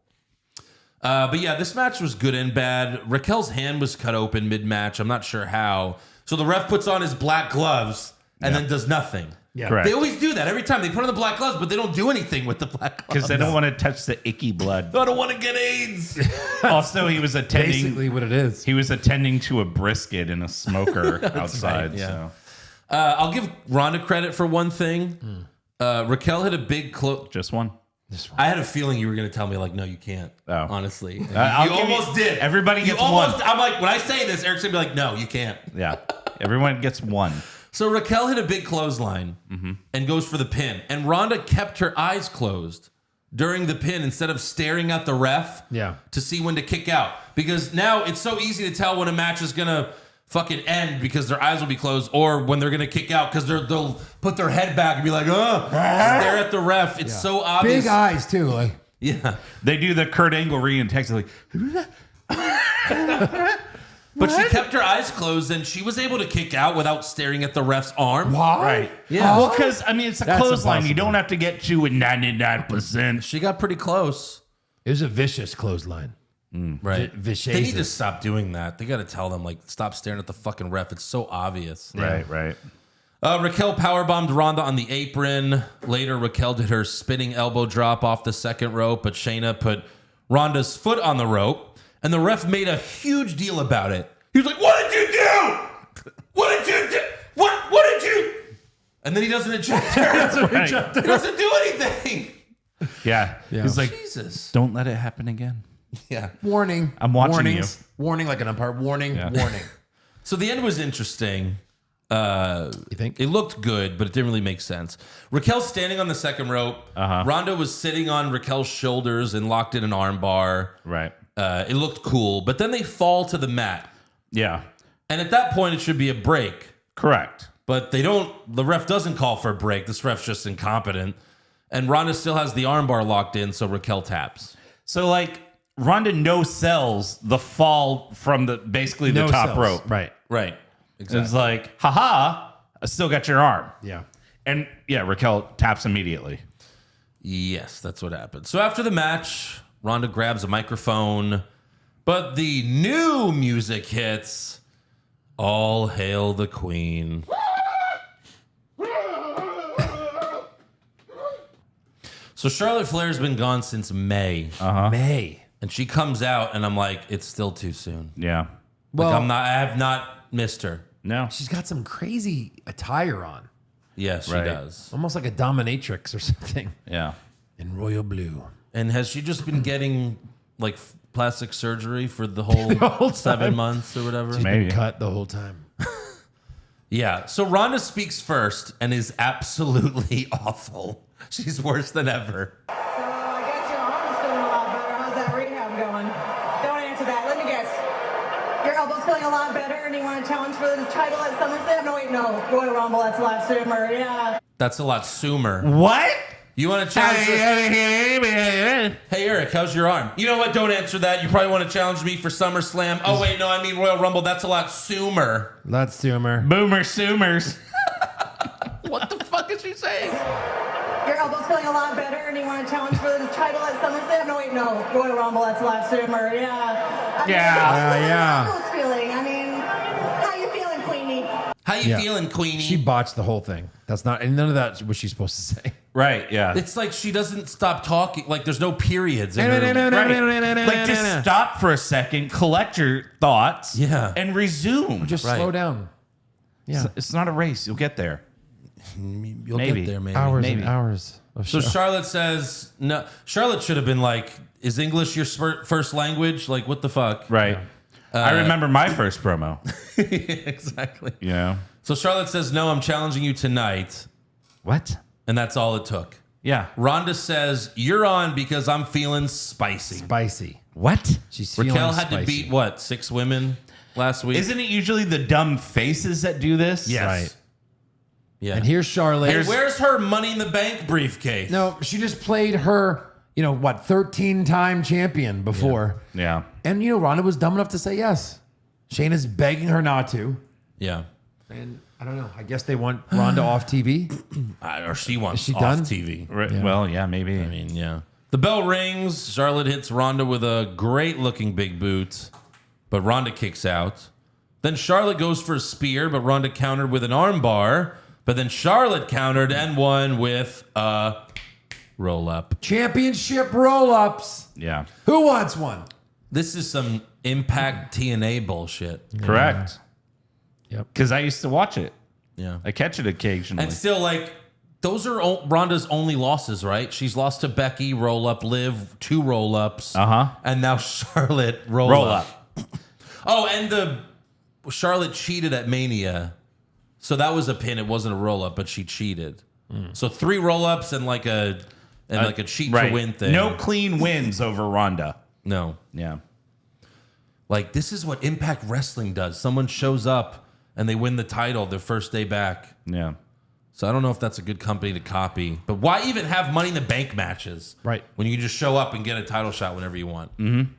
But yeah, this match was good and bad. Raquel's hand was cut open mid-match. I'm not sure how. So the ref puts on his black gloves and then does nothing. Yeah. Correct. They always do that every time. They put on the black gloves, but they don't do anything with the black gloves. Because they don't want to touch the icky blood. I don't want to get AIDS. Also, he was attending. Basically what it is. He was attending to a brisket in a smoker outside. right, yeah. So I'll give Ronda credit for one thing. Raquel hit a big close. just one. I had a feeling you were going to tell me, like, no, you can't. Oh. Honestly. I'll You give you- almost did. everybody You gets almost- one. I'm like, when I say this, Eric's going to be like, no, you can't. Yeah. Everyone gets one. So Raquel hit a big clothesline and goes for the pin. And Ronda kept her eyes closed during the pin instead of staring at the ref to see when to kick out. Because now it's so easy to tell when a match is going to fucking end because their eyes will be closed, or when they're going to kick out because they'll put their head back and be like, stare at the ref. It's so obvious. Big eyes too. Like Yeah. They do the Kurt Angle in Texas, like, But she kept her eyes closed and she was able to kick out without staring at the ref's arm. right. Yeah. Well, because, I mean, it's a That's clothesline. You impossible. don't have to get to a 99%. She got pretty close. it was a vicious clothesline. Right. Vicious. They need to stop doing that. They got to tell them, like, stop staring at the fucking ref. It's so obvious. Right, right. Raquel powerbombed Ronda on the apron. Later, Raquel did her spinning elbow drop off the second rope, but Shayna put Ronda's foot on the rope, and the ref made a huge deal about it. He was like, "What did you do? What did you do? What did you?" And then he doesn't eject her. Right. He doesn't do anything. Yeah. He's like, Jesus. don't let it happen again. Yeah. Warning. I'm watching Warnings. Warning like an umpire. Warning. Yeah. Warning. So the end was interesting. You think? It looked good, but it didn't really make sense. Raquel's standing on the second rope. Ronda was sitting on Raquel's shoulders and locked in an arm bar. Right. It looked cool, but then they fall to the mat. Yeah. And at that point, it should be a break. Correct. But they don't, the ref doesn't call for a break. This ref's just incompetent. And Ronda still has the arm bar locked in, so Raquel taps. So, like, Ronda no-sells the fall from the basically the No top cells. rope. Right. Right. It's like, haha, I still got your arm. Yeah. And yeah, Raquel taps immediately. Yes, that's what happened. So after the match, Ronda grabs a microphone, but the new music hits. All hail the queen. So Charlotte Flair's been gone since May. May. And she comes out and I'm like, it's still too soon. Yeah. Like, Well, I have not missed her. No. she's got some crazy attire on. Yes, she Right. does. Almost like a dominatrix or something. Yeah. In royal blue. And has she just been getting like plastic surgery for the whole 7 months or whatever? She's Maybe. been cut the whole time. Yeah. So Ronda speaks first and is absolutely awful. She's worse than ever. So I guess your arm's feeling a lot better. How's that rehab going? Don't answer that. Let me guess. Your elbow's feeling a lot better and you want to challenge for the title at SummerSlam? No, wait, no. Royal Rumble, that's a lot sooner. Yeah. That's a lot sooner. What? You want to challenge this? Hey, Eric, how's your arm? You know what? Don't answer that. You probably want to challenge me for SummerSlam. Oh, wait, no, I mean Royal Rumble. That's a lot sooner. Let's humor. Boomer Soomers. What the fuck is she saying? Your elbow's feeling a lot better and you want to challenge for the title at SummerSlam? No, wait, no. Royal Rumble, that's a lot sooner. Yeah. I mean, Yeah. how's Yeah. your elbows feeling? I mean, how you feeling, Queenie? How you Yeah. feeling, Queenie? She botched the whole thing. That's not, and none of that was she supposed to say. Right, yeah. It's like she doesn't stop talking. Like there's no periods in her. Right. Like, just stop for a second, collect your thoughts, Yeah. and resume. Just Right. slow down. Yeah. It's not a race. You'll get there. You'll Maybe. get there, maybe. Hours maybe. and hours of So show. Charlotte says no. Charlotte should have been like, "Is English your first language? Like, what the fuck?" Right. I remember my first promo. Exactly. You know? So Charlotte says, "No, I'm challenging you tonight," What? and that's all it took. Yeah. Ronda says, "You're on because I'm feeling spicy." Spicy. What? She's Raquel feeling had to spicy. beat, what, 6 women last week? Isn't it usually the dumb faces that do this? Yes. Right. Yeah. And here's Charlotte. And where's her Money in the Bank briefcase? No, she just played her, 13-time champion before. Yeah. And, Ronda was dumb enough to say yes. Shayna's begging her not to. Yeah. And I don't know. I guess they want Ronda off TV. Or she wants Is she off done? TV. Right. Well, yeah, maybe. I mean, yeah. The bell rings. Charlotte hits Ronda with a great-looking big boot, but Ronda kicks out. Then Charlotte goes for a spear, but Ronda countered with an armbar. But then Charlotte countered and won with a roll-up. Championship roll-ups. Yeah. Who wants one? This is some Impact TNA bullshit. Correct. Yep. Because I used to watch it. Yeah. I catch it occasionally. And still, those are Ronda's only losses, right? She's lost to Becky, roll-up, Liv, 2 roll-ups. Uh-huh. And now Charlotte, roll up. Oh, and Charlotte cheated at Mania. So that was a pin. It wasn't a roll-up, but she cheated. So 3 roll-ups and like a cheat to win thing. No clean wins over Ronda. No. Yeah. This is what Impact Wrestling does. Someone shows up and they win the title their first day back. Yeah. So I don't know if that's a good company to copy. But why even have Money in the Bank matches? Right. When you can just show up and get a title shot whenever you want. Mm-hmm.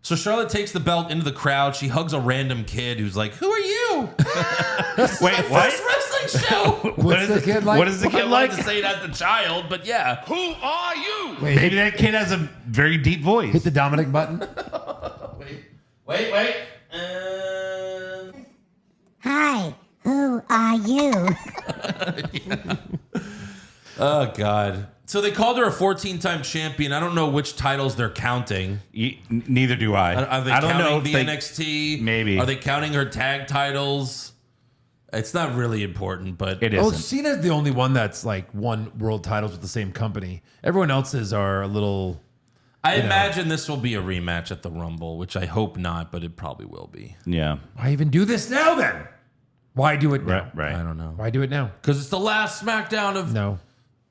So Charlotte takes the belt into the crowd. She hugs a random kid who's like, "Who are you?" Wait, what? First wrestling show. What's the kid like? What is the I kid wanted like? to say it as a child, but yeah. Who are you? Wait, Maybe that kid has a very deep voice. hit the Dominic button. Wait. Hi, who are you? Oh, God. So they called her a 14-time champion. I don't know which titles they're counting. Neither do I. Are they I don't know counting if the NXT? Maybe. Are they counting her tag titles? It's not really important, but It Oh, isn't. Cena's the only one that's won world titles with the same company. Everyone else's are a little. I imagine this will be a rematch at the Rumble, which I hope not, but it probably will be. Yeah. Why even do this now then? Why do it now? Right. I don't know. Why do it now? Because it's the last SmackDown of No.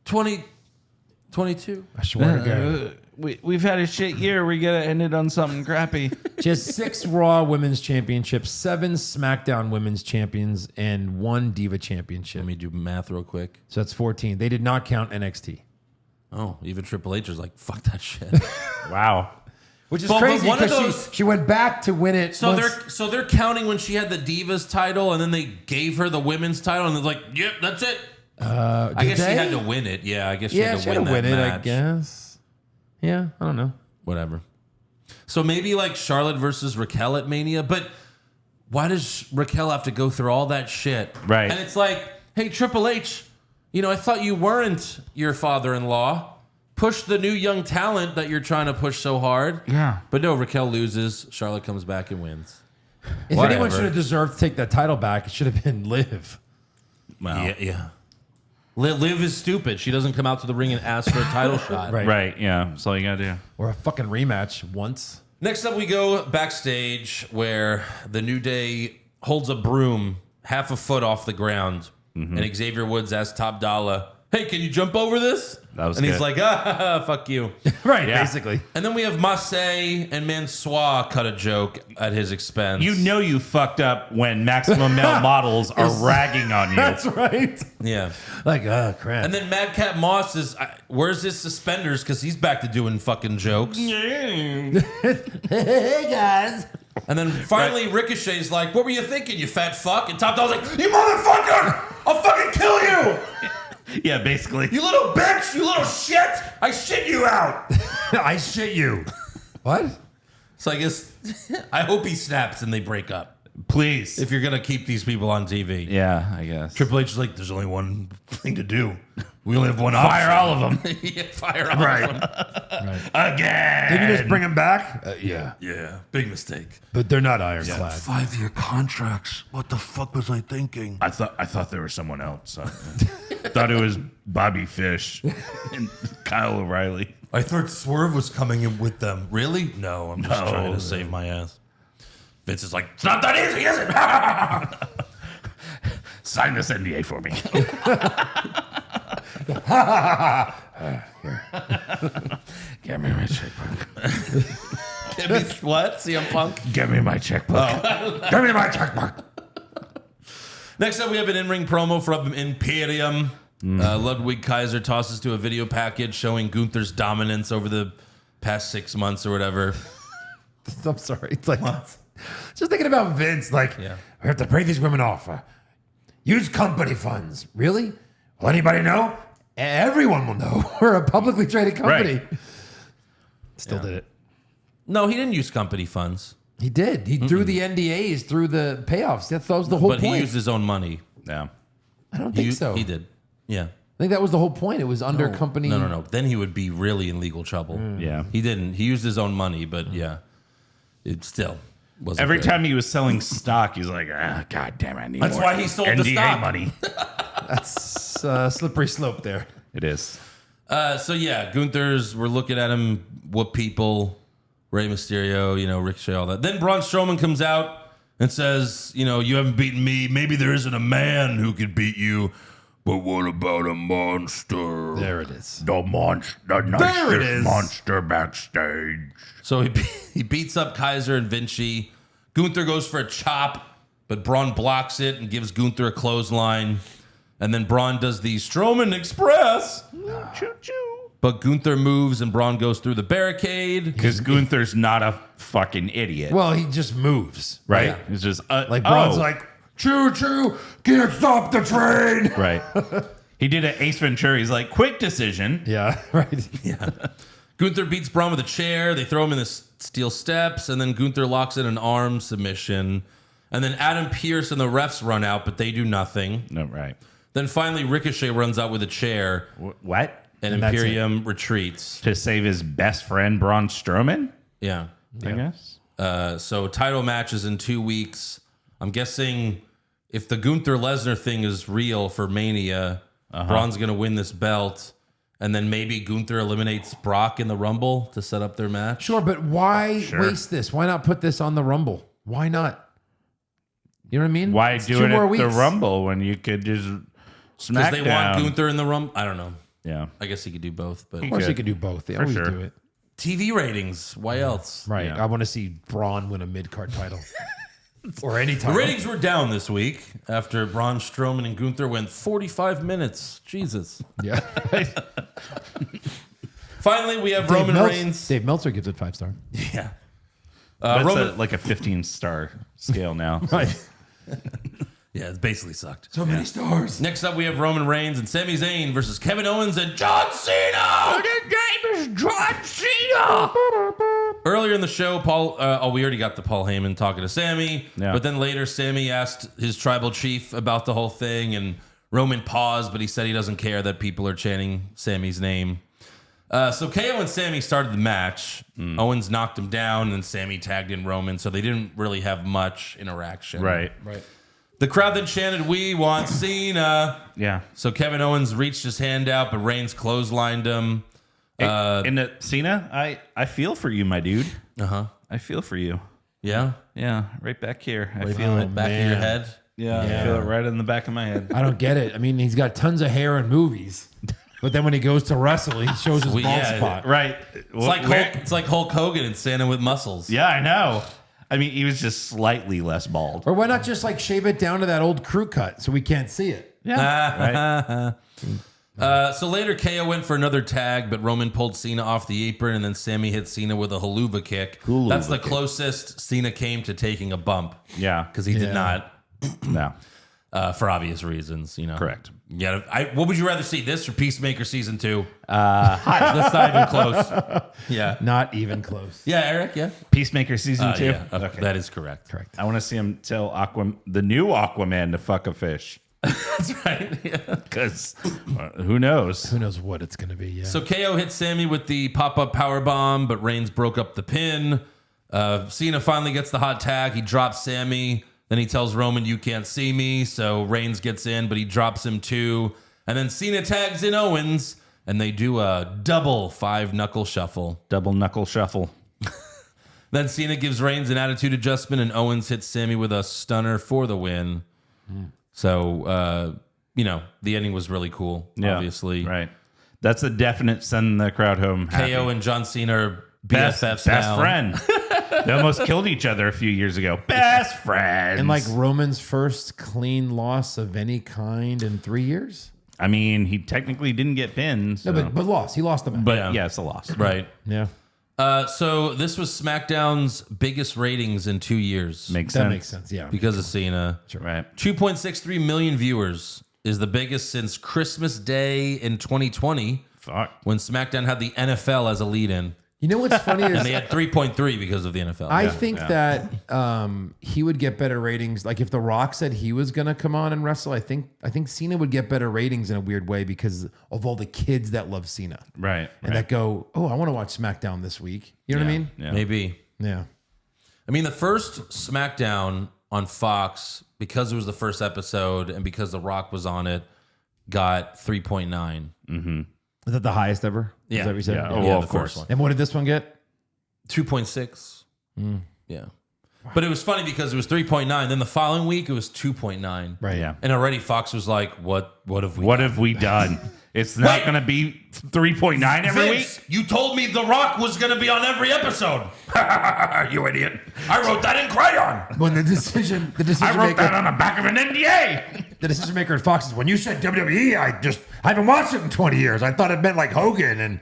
2022. I swear to God. We've had a shit year. We gotta end it on something crappy. She has 6 Raw Women's Championships, 7 SmackDown Women's Champions, and 1 Diva Championship. Let me do math real quick. So that's 14. They did not count NXT. Oh, even Triple H is like, fuck that shit. Wow. Which is But crazy one of because those- she went back to win it. So once- they're counting when she had the Divas title, and then they gave her the women's title, and they're like, "Yep, that's it." I did guess she they? had to win it. Yeah, I guess she Yeah, had she to had win to that win it, match. I guess. Yeah, I don't know. Whatever. So maybe like Charlotte versus Raquel at Mania, but why does Raquel have to go through all that shit? Right. And it's like, hey, Triple H, I thought you weren't your father-in-law. Push the new young talent that you're trying to push so hard. Yeah. But no, Raquel loses. Charlotte comes back and wins. If Whatever. anyone should have deserved to take that title back, it should have been Liv. Wow. Yeah. Liv is stupid. She doesn't come out to the ring and ask for a title shot. Right. Right. Yeah. That's all you gotta do. Or a fucking rematch once. Next up, we go backstage where the New Day holds a broom half a foot off the ground, and Xavier Woods asks Top Dollar, "Hey, can you jump over this?" That was and he's good. like, fuck you. Right, Yeah. basically. And then we have Massey and Mansois cut a joke at his expense. You know you fucked up when Maximum Male Models are ragging on you. That's right. Yeah. Like, crap. And then Madcap Moss is, where's his suspenders? Because he's back to doing fucking jokes. hey, guys. And then finally Ricochet's like, what were you thinking, you fat fuck? And Top Dollar's like, you motherfucker! I'll fucking kill you! Yeah, basically. You little bitch! You little shit! I shit you out! I shit you. What? So I guess, I hope he snaps and they break up. Please. If you're going to keep these people on TV. Yeah, I guess. Triple H is like, there's only one thing to do. We only have one Fire option. all of them. Yeah, fire all of them. Again. Did you just bring him back? Yeah. Yeah, big mistake. But they're not ironclad. 5-year contracts. What the fuck was I thinking? I thought there was someone else. I thought it was Bobby Fish and Kyle O'Reilly. I thought Swerve was coming in with them. Really? No, I'm just No. trying to save my ass. Vince is like, it's not that easy, is it? Sign this NDA for me. Give me my checkbook. Give me what? CM Punk? Give me my checkbook. Give me my checkbook. Next up, we have an in-ring promo from Imperium. Ludwig Kaiser tosses to a video package showing Gunther's dominance over the past 6 months or whatever. I'm sorry. It's like just thinking about Vince. Like, we have to pay these women off. Use company funds. Really? Will anybody know? Everyone will know. We're a publicly traded company. Right. Still did it. No, he didn't use company funds. He did. He threw the NDAs through the payoffs. That was the whole But point. he used his own money. Yeah. I don't think so. He did. Yeah. I think that was the whole point. It was under company. No. Then he would be really in legal trouble. Yeah. He didn't. He used his own money, but it still wasn't Every good. time he was selling stock, he's like, God damn it. I need That's more why he sold the NDA stock. money. That's slippery slope there. It is. Gunther's, we're looking at him whoop people, Rey Mysterio, Ricochet, all that. Then Braun Strowman comes out and says, you haven't beaten me. Maybe there isn't a man who could beat you. But what about a monster? There it is. The monster, the nicest monster backstage. So he beats up Kaiser and Vinci. Gunther goes for a chop, but Braun blocks it and gives Gunther a clothesline. And then Braun does the Strowman Express. Choo-choo. But Gunther moves and Braun goes through the barricade. Because Gunther's not a fucking idiot. Well, he just moves. right? yeah. It's just Like Braun's like, choo choo, can't stop the train. right. He did an Ace Ventura. He's like, quick decision. Yeah, right. Yeah. Gunther beats Braun with a chair. They throw him in the steel steps, and then Gunther locks in an arm submission. And then Adam Pearce and the refs run out, but they do nothing. No, right. Then finally Ricochet runs out with a chair, What? and And that's Imperium retreats. To save his best friend, Braun Strowman? Yeah. I guess. So title match is in 2 weeks. I'm guessing if the Gunther Lesnar thing is real for Mania, Braun's going to win this belt. And then maybe Gunther eliminates Brock in the Rumble to set up their match. Sure, but why waste this? Why not put this on the Rumble? Why not? You know what I mean? Why It's do 2 it more at the weeks. Rumble when you could just Because they want Smackdown? Gunther in the Rumble. I don't know. Yeah. I guess he could do both. But Of course, Good. you could do both. They For always sure. do it. TV ratings. Why else? Right. Yeah. I want to see Braun win a mid-card title. Or any The title. ratings were down this week after Braun Strowman and Gunther went 45 minutes. Jesus. Yeah. Right. Finally, we have Roman Reigns. Dave Meltzer gives it 5-star. Yeah. That's Roman. like a 15-star scale now. Right. Yeah, it basically sucked. So many stars. Next up, we have Roman Reigns and Sami Zayn versus Kevin Owens and John Cena. The name is John Cena. Earlier in the show, we already got the Paul Heyman talking to Sammy. Yeah. But then later, Sammy asked his tribal chief about the whole thing, and Roman paused, but he said he doesn't care that people are chanting Sammy's name. So KO and Sammy started the match. Owens knocked him down, and Sammy tagged in Roman, so they didn't really have much interaction. Right. Right. The crowd then chanted, "We want Cena." Yeah. So Kevin Owens reached his hand out, but Reigns clotheslined him. In the Cena, I feel for you, my dude. Uh-huh. I feel for you. Yeah? Yeah, right back here. I feel it. Back of your head. Yeah, I feel it right in the back of my head. I don't get it. I mean, he's got tons of hair in movies. But then when he goes to wrestle, he shows his Well, bald yeah, spot. Right. It's like Hulk Hogan and Santa with muscles. Yeah, I know. I mean, he was just slightly less bald. Or why not just like shave it down to that old crew cut so we can't see it? Yeah. Right. So later, KO went for another tag, but Roman pulled Cena off the apron, and then Sammy hit Cena with a haluva kick. That's the closest Cena came to taking a bump. Yeah. Because he did not, No. for obvious reasons, Correct. Yeah. What would you rather see, this or Peacemaker season 2? That's not even close. Yeah. Not even close. Yeah, Eric. Yeah. Peacemaker season 2. Yeah. Okay. That is correct. Correct. I want to see him tell the new Aquaman to fuck a fish. That's right. Yeah. Because who knows? Who knows what it's going to be? Yeah. So KO hit Sammy with the pop-up powerbomb, but Reigns broke up the pin. Cena finally gets the hot tag. He drops Sammy. Then he tells Roman, "You can't see me." So Reigns gets in, but he drops him too. And then Cena tags in Owens, and they do a double 5-knuckle shuffle. Double knuckle shuffle. Then Cena gives Reigns an attitude adjustment, and Owens hits Sammy with a stunner for the win. So the ending was really cool. Yeah, Obviously, right. That's a definite send the crowd home. Happy. KO and John Cena are best BFFs now. friend. They almost killed each other a few years ago. Best friends. And like Roman's first clean loss of any kind in 3 years. I mean, he technically didn't get pinned. So. No, but lost. He lost the match. But yeah, it's a loss. Right. Yeah. So this was SmackDown's biggest ratings in 2 years. Makes That sense. makes sense. Yeah. because of Cena. Right. 2.63 million viewers is the biggest since Christmas Day in 2020 Fuck. when SmackDown had the NFL as a lead-in. You know what's funny And is they had 3.3 because of the NFL. I think that he would get better ratings. Like if The Rock said he was going to come on and wrestle, I think Cena would get better ratings in a weird way because of all the kids that love Cena Right. and that go, oh, I want to watch SmackDown this week. You know what I mean? Yeah. Maybe. Yeah. I mean, the first SmackDown on Fox, because it was the first episode and because The Rock was on it, got 3.9. Is that the highest ever? Yeah. Is that what you said? Yeah. Oh, Yeah, well, the of course. first one. And what did this one get? 2.6. Yeah. But it was funny because it was 3.9. Then the following week, it was 2.9. Right. Yeah. And already Fox was like, what have we What done? have we done? It's not Wait. going to be 3.9 every Vince, week. you told me The Rock was going to be on every episode. You idiot. I wrote that in crayon. When the decision I wrote that maker, on the back of an NDA. the decision maker at Fox is when you said WWE, I haven't watched it in 20 years. I thought it meant like Hogan and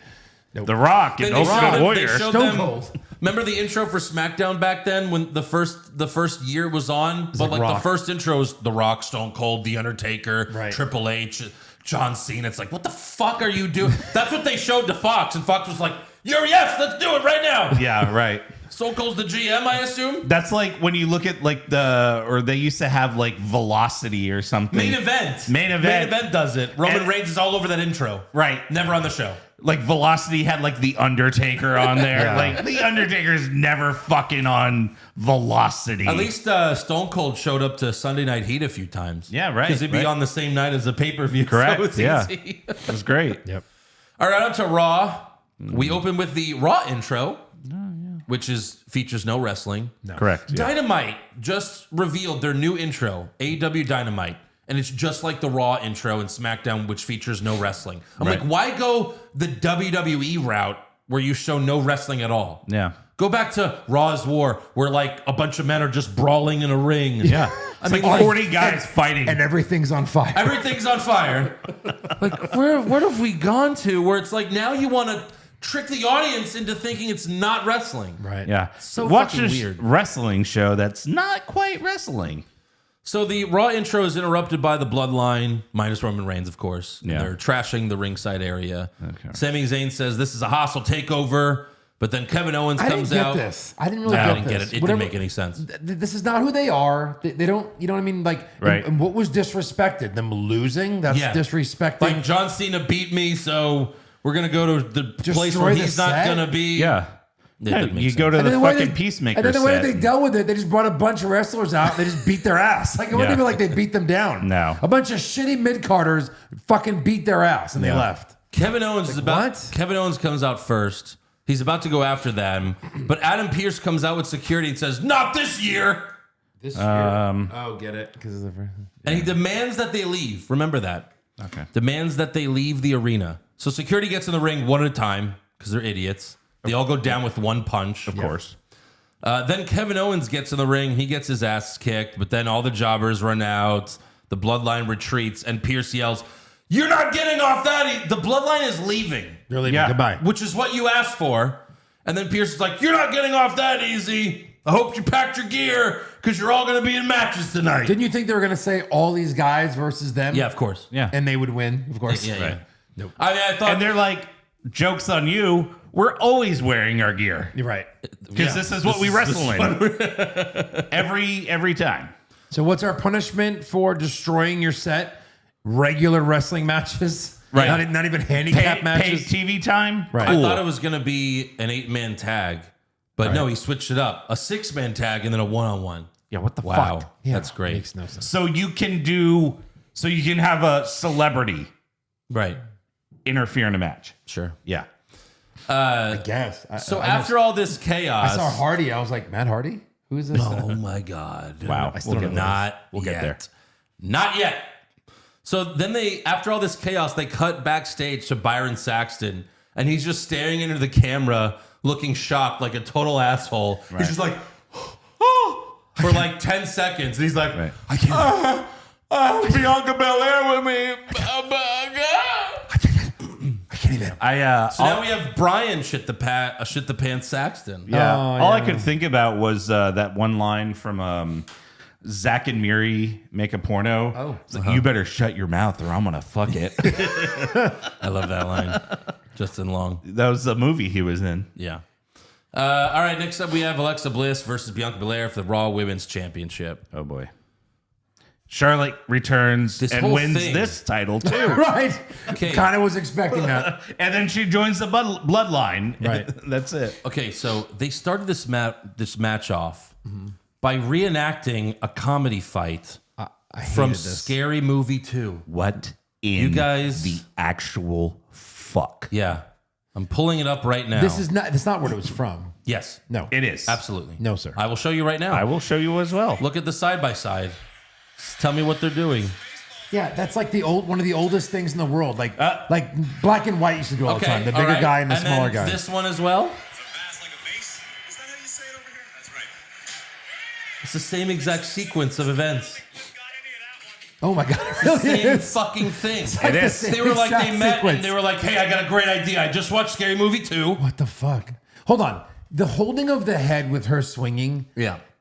The Rock and Then they Ultimate showed them- Warrior. they showed Stone them- Cold. Remember the intro for SmackDown back then when the first year was on? But like like the Rock. first intro was The Rock, Stone Cold, The Undertaker, Right. Triple H, John Cena. It's like, what the fuck are you doing? That's what they showed to Fox, and Fox was like, yes, let's do it right now. Yeah, right. Stone Cold's the GM, I assume. That's like when you look at like they used to have like Velocity or something. Main event. Main event. Main event does it. Roman And- Reigns is all over that intro. Right. Never on the show. Like Velocity had like the Undertaker on there. Yeah. Like the Undertaker's never fucking on Velocity. At least Stone Cold showed up to Sunday Night Heat a few times. Yeah, right, Because he'd be right. on the same night as the pay-per-view. Correct, So it's yeah. easy. it was great. Yep. All right, on to Raw. We open with the Raw intro, which features no wrestling. Correct. Yeah. Dynamite just revealed their new intro, AEW Dynamite, and it's just like the Raw intro in SmackDown, which features no wrestling. I'm Right. like, why go the WWE route where you show no wrestling at all? Yeah. Go back to Raw's War, where like a bunch of men are just brawling in a ring. Yeah. I It's mean, like like, 40 guys fighting. And everything's on fire. everything's on fire. Like, where have we gone to? Where it's like now you want to trick the audience into thinking it's not wrestling. Right. yeah. So Watch fucking a weird. wrestling show that's not quite wrestling. So the Raw intro is interrupted by the Bloodline, minus Roman Reigns, of course. Yeah. They're trashing the ringside area. Okay. Sami Zayn says this is a hostile takeover, but then Kevin Owens I didn't comes get out. this. I didn't really I get didn't this. get it. It Whatever- didn't make any sense. This is not who they are. They don't, you know what I mean? Like, Right. and what was disrespected? Them losing? That's Yeah. disrespecting. Like John Cena beat me, so we're gonna go to the place Destroy where the he's not set? gonna be. Yeah. It Yeah, didn't make you go sense. to the way fucking they- Peacemaker And then the way set. they dealt with it, they just brought a bunch of wrestlers out. They just beat their ass. Like it wasn't Yeah. even like they beat them down. No. A bunch of shitty mid-carders fucking beat their ass and they Yeah. left. Kevin Owens is about. what? Kevin Owens comes out first. He's about to go after them, but Adam Pearce comes out with security and says, "Not this year." This year. Oh, get it? Because And he demands that they leave. Remember that. Okay. Demands that they leave the arena. So security gets in the ring one at a time because they're idiots. They all go down with one punch. Of course. Then Kevin Owens gets in the ring. He gets his ass kicked, but then all the jobbers run out. The Bloodline retreats, and Pierce yells, "You're not getting off that. The Bloodline is leaving," they're leaving. Yeah. Goodbye. which is what you asked for. And then Pierce is like, "You're not getting off that easy. I hope you packed your gear because you're all going to be in matches tonight." Didn't you think they were going to say all these guys versus them? Yeah, of course. Yeah. And they would win, of course. Yeah, yeah. Right. Nope. I mean, I thought And they're like, joke's on you. We're always wearing our gear. You're right. Because Yeah. this is what we wrestle in. every time. So what's our punishment for destroying your set? Regular wrestling matches? Right. Not even handicap Pay matches? TV time. Right. I Cool. thought it was going to be an 8-man tag, but no, he switched it up. A 6-man tag and then a 1-on-1. Yeah, what the Wow. fuck? Yeah, That's great. Makes no sense. So you can have a celebrity Right. interfere in a match. Sure. Yeah. I guess. So after all this chaos, I saw Hardy, I was like, Matt Hardy? Who is this? oh my God. Wow. I still don't know. Not We'll get yet. there. Not yet. So then after all this chaos, they cut backstage to Byron Saxton, and he's just staring into the camera, looking shocked like a total asshole. He's just like, for like 10 seconds. And he's like, I can't. Bianca Belair with me. I can't even. So now we have Brian shit the pants Saxton. Yeah. All I could think about was that one line from Zach and Miri Make a Porno. Oh. It's like, you better shut your mouth or I'm going to fuck it. I love that line. Justin Long. That was the movie he was in. Yeah. All right, next up we have Alexa Bliss versus Bianca Belair for the Raw Women's Championship. Oh, boy. Charlotte returns This and whole wins thing. this title, too. Right. Okay. Kind of was expecting that. And then she joins the bloodline. Right. That's it. Okay, so they started this match off by reenacting a comedy fight I from hated this. Scary Movie 2. What in You guys- the actual fuck? Yeah. I'm pulling it up right now. That's not where it was from. Yes. No. It is. Absolutely. No, sir. I will show you right now. I will show you as well. Look at the side by side. Tell me what they're doing. Yeah, that's like one of the oldest things in the world. Like black and white used to do all the time. The all bigger right. guy and the then smaller guy. This one as well. It's the same exact sequence of events. Oh my god. The same fucking thing. It is. They were like, they met and they were like, hey, I got a great idea. I just watched Scary Movie 2. What the fuck? Hold on. The holding of the head with her swinging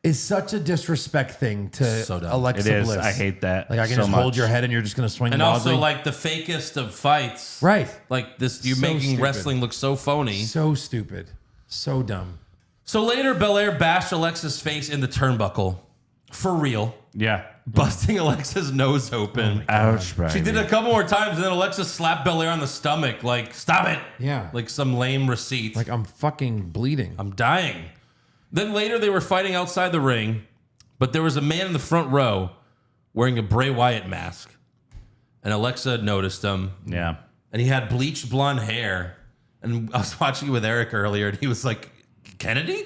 is such a disrespect thing to So dumb. Alexa It is. Bliss. I hate that Like I can so just hold much. your head and you're just gonna swing And wildly. also like the fakest of fights. Right. Like this, you're So making stupid. wrestling look so phony. So stupid. So dumb. So later, Belair bashed Alexa's face in the turnbuckle. For real. Yeah. Busting Alexa's nose open. Ouch, Brian. She did it a couple more times, and then Alexa slapped Belair on the stomach, like, stop it. Yeah. Like some lame receipt. Like I'm fucking bleeding. I'm dying. Then later, they were fighting outside the ring, but there was a man in the front row wearing a Bray Wyatt mask. And Alexa noticed him, Yeah. and he had bleached blonde hair. And I was watching it with Eric earlier, and he was like, Kennedy?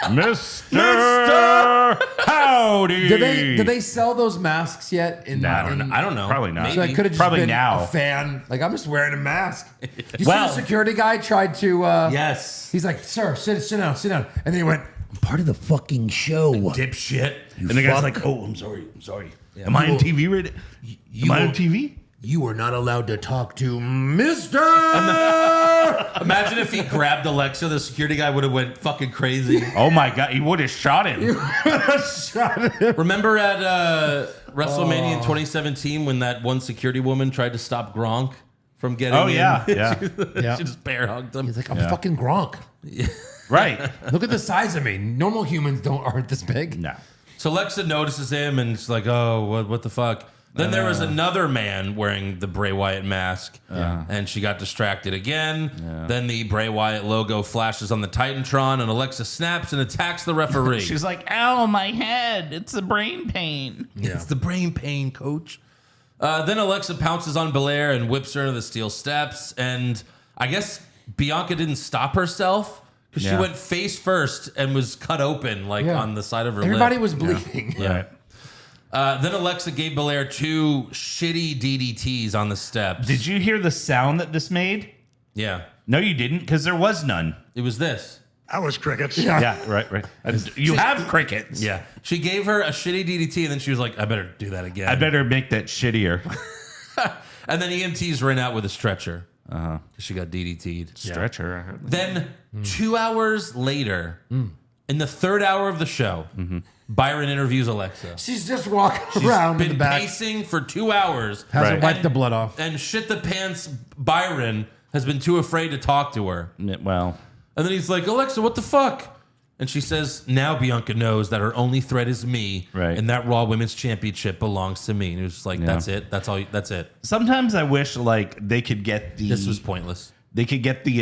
Mr. Howdy. Do they sell those masks yet? No, I don't know. Probably not. Maybe. So I could have just Probably been now. a fan. Like I'm just wearing a mask. You Well- see the security guy tried to. Yes. He's like, "Sir, sit down." And then he went, "I'm part of the fucking show." Dipshit. And the guy's like, oh, I'm sorry. Am I on TV right? Am I on TV? You are not allowed to talk to Mister. Imagine if he grabbed Alexa, the security guy would have went fucking crazy. Oh my God. He would have shot him. Remember at WrestleMania in 2017 when that one security woman tried to stop Gronk from getting in? Yeah. She just bear hugged him. He's like, "I'm fucking Gronk. Right. Look at the size of me. Normal humans aren't this big." No. So Alexa notices him and it's like, oh, what the fuck? Then there was another man wearing the Bray Wyatt mask, and she got distracted again. Then the Bray Wyatt logo flashes on the Titantron, and Alexa snaps and attacks the referee. She's like, ow, my head. It's the brain pain. It's the brain pain, coach. Then Alexa pounces on Belair and whips her into the steel steps, and I guess Bianca didn't stop herself because she went face first and was cut open on the side of her Everybody lip. was bleeding. Yeah. Right. Then Alexa gave Belair 2 shitty DDTs on the steps. Did you hear the sound that this made? Yeah. No, you didn't, because there was none. It was this. That was crickets. Yeah, right. You have crickets. Yeah. She gave her a shitty DDT, and then she was like, I better do that again. I better make that shittier. And then EMTs ran out with a stretcher. Because she got DDT'd. Stretcher. Then 2 hours later, in the third hour of the show, Byron interviews Alexa. She's just walking She's around in been the back. pacing for 2 hours. Hasn't Right. wiped the blood off. And shit the pants Byron has been too afraid to talk to her. Well, And then he's like, Alexa, what the fuck? And she says, now Bianca knows that her only threat is me. Right. And that Raw Women's Championship belongs to me. And it was just like, that's it. That's all. That's it. sometimes I wish they could get This was pointless. They could get the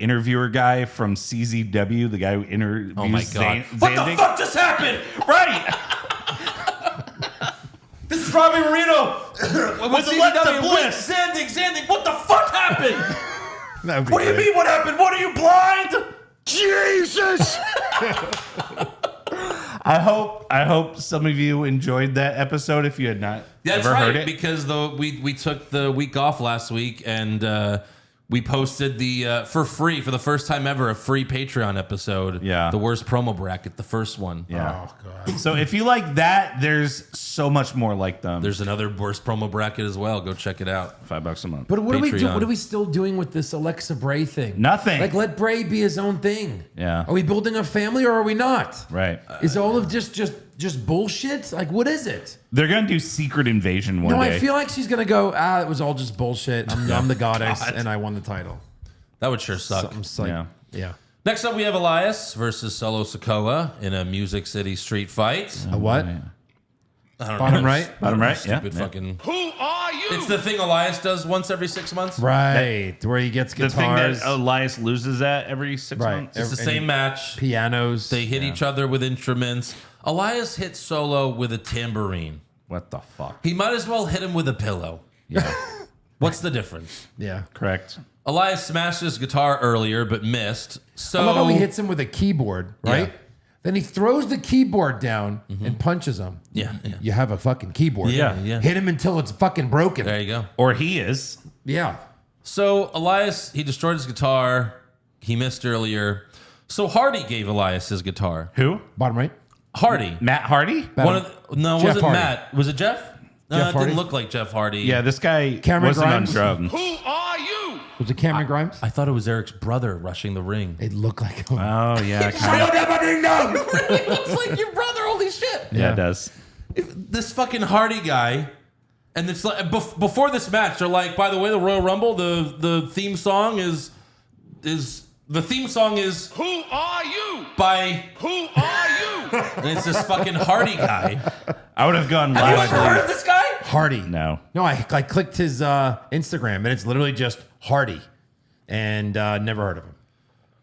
interviewer guy from CZW, the guy who interviews Oh my God. What the fuck just happened? Right. This is Robbie Marino. With Alexa Bliss. Zanding. What the fuck happened? What do you mean what happened? What, are you blind? Jesus! I hope some of you enjoyed that episode if you had not That's ever heard right, it. because we took the week off last week and we posted the for free for the first time ever a free Patreon episode. Yeah. The worst promo bracket, the first one. Yeah. Oh god. So if you like that, there's so much more like them. There's another worst promo bracket as well. Go check it out. $5 a month. But what are we doing? Patreon. What are we still doing with this Alexa Bray thing? Nothing. Like, let Bray be his own thing. Yeah. Are we building a family or are we not? Right. Is all of just bullshit? Like, what is it? They're gonna do Secret Invasion one No, day. I feel like she's gonna go. It was all just bullshit. I'm the goddess, and I won the title. That would sure suck. Something's like, Yeah. yeah. Next up, we have Elias versus Solo Sikoa in a Music City street fight. A what? I don't Bottom know. right? Bottom right, Stupid yeah. fucking. Who are you? It's the thing Elias does once every 6 months. Right, where he gets The thing guitars, that Elias loses at every 6 Right. months. It's the and same match. pianos. They hit each other with instruments. Elias hits Solo with a tambourine. What the fuck? He might as well hit him with a pillow. Yeah. What's the difference? yeah. Correct. Elias smashed his guitar earlier but missed. So I love how he hits him with a keyboard, right? Yeah. Then he throws the keyboard down and punches him. Yeah, yeah. You have a fucking keyboard. Yeah, yeah. Hit him until it's fucking broken. There you go. Or he is. Yeah. So Elias, he destroyed his guitar. He missed earlier. So Hardy gave Elias his guitar. Who? Bottom right. Hardy. Matt Hardy? One of no, Jeff was it Hardy. Matt? Was it Jeff? No, Jeff it Hardy? didn't look like Jeff Hardy. Yeah, this guy Cameron wasn't Grimes? on drugs. Was it Cameron Grimes? I thought it was Eric's brother rushing the ring. It looked like him. Oh, yeah. Kind of. It looks like your brother. Holy shit! Yeah, it does. This fucking Hardy guy, and it's like before this match, they're like, by the way, the Royal Rumble, the theme song is the theme song is Who Are You? By Who Are You? And it's this fucking Hardy guy. I would have gone Have you live. ever heard of this guy? Hardy. No. No, I clicked his Instagram and it's literally just Hardy, and never heard of him.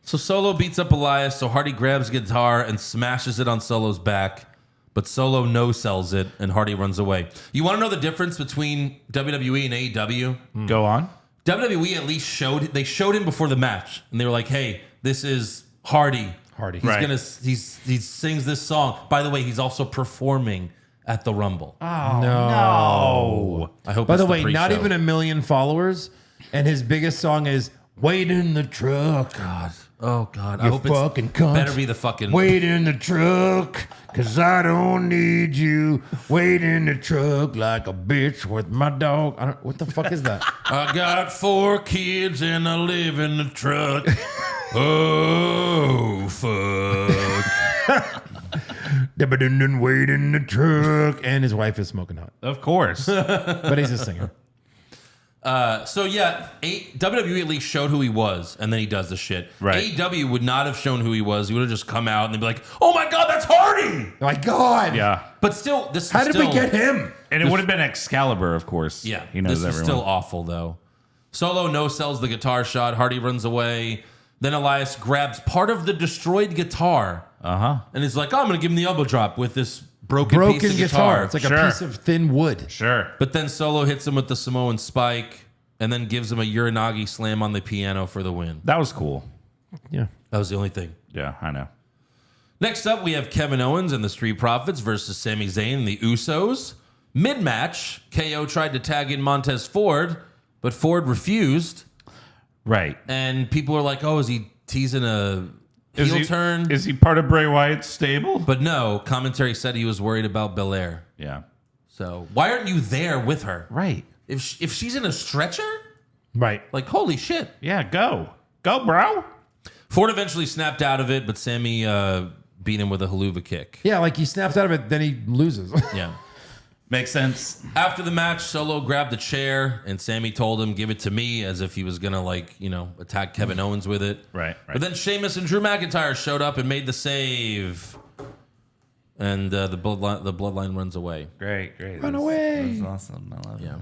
So Solo beats up Elias, so Hardy grabs a guitar and smashes it on Solo's back, but Solo no-sells it, and Hardy runs away. You want to know the difference between WWE and AEW? Go on. WWE at least showed him before the match, and they were like, "Hey, this is Hardy. Hardy. He's Right. he sings this song. By the way, he's also performing at the Rumble. No. I hope. By it's the way, not pre-show. even 1 million followers, and his biggest song is "Wait in the Truck." God. Oh God. I You hope fucking it's cunt. better be the fucking. Wait in the truck, 'cause I don't need you. Wait in the truck like a bitch with my dog. What the fuck is that? I got 4 kids and I live in the truck. Oh fuck. Wait in the truck. And his wife is smoking hot. Of course. But he's a singer. So yeah, WWE at least showed who he was, and then he does the shit. Right. AEW would not have shown who he was. He would have just come out and they'd be like, "Oh my God, that's Hardy!" Oh my God. Yeah. But still, this is How did still, we get him? And it would have been Excalibur, of course. Yeah, He knows this everyone. is still awful though. Solo no sells the guitar shot. Hardy runs away. Then Elias grabs part of the destroyed guitar, and is like, "Oh, I'm gonna give him the elbow drop with this broken piece of guitar." It's like Sure. a piece of thin wood. Sure. But then Solo hits him with the Samoan spike, and then gives him a Uranagi slam on the piano for the win. That was cool. Yeah. That was the only thing. Yeah, I know. Next up, we have Kevin Owens and the Street Profits versus Sami Zayn and the Usos. Mid-match, KO tried to tag in Montez Ford, but Ford refused. Right. And people were like, "Oh, is he teasing a heel turn?" Is he part of Bray Wyatt's stable? But no, commentary said he was worried about Belair. Yeah. So why aren't you there with her? Right. If she's in a stretcher, Right. like holy shit. Yeah, go. Go, bro. Ford eventually snapped out of it, but Sammy beat him with a haluva kick. Yeah, like he snaps out of it, then he loses. Yeah. Makes sense. After the match, Solo grabbed the chair, and Sammy told him, "Give it to me," as if he was gonna attack Kevin Owens with it. Right. But then Sheamus and Drew McIntyre showed up and made the save, and the bloodline runs away. Great. Run away. That's awesome. I love it. Yeah.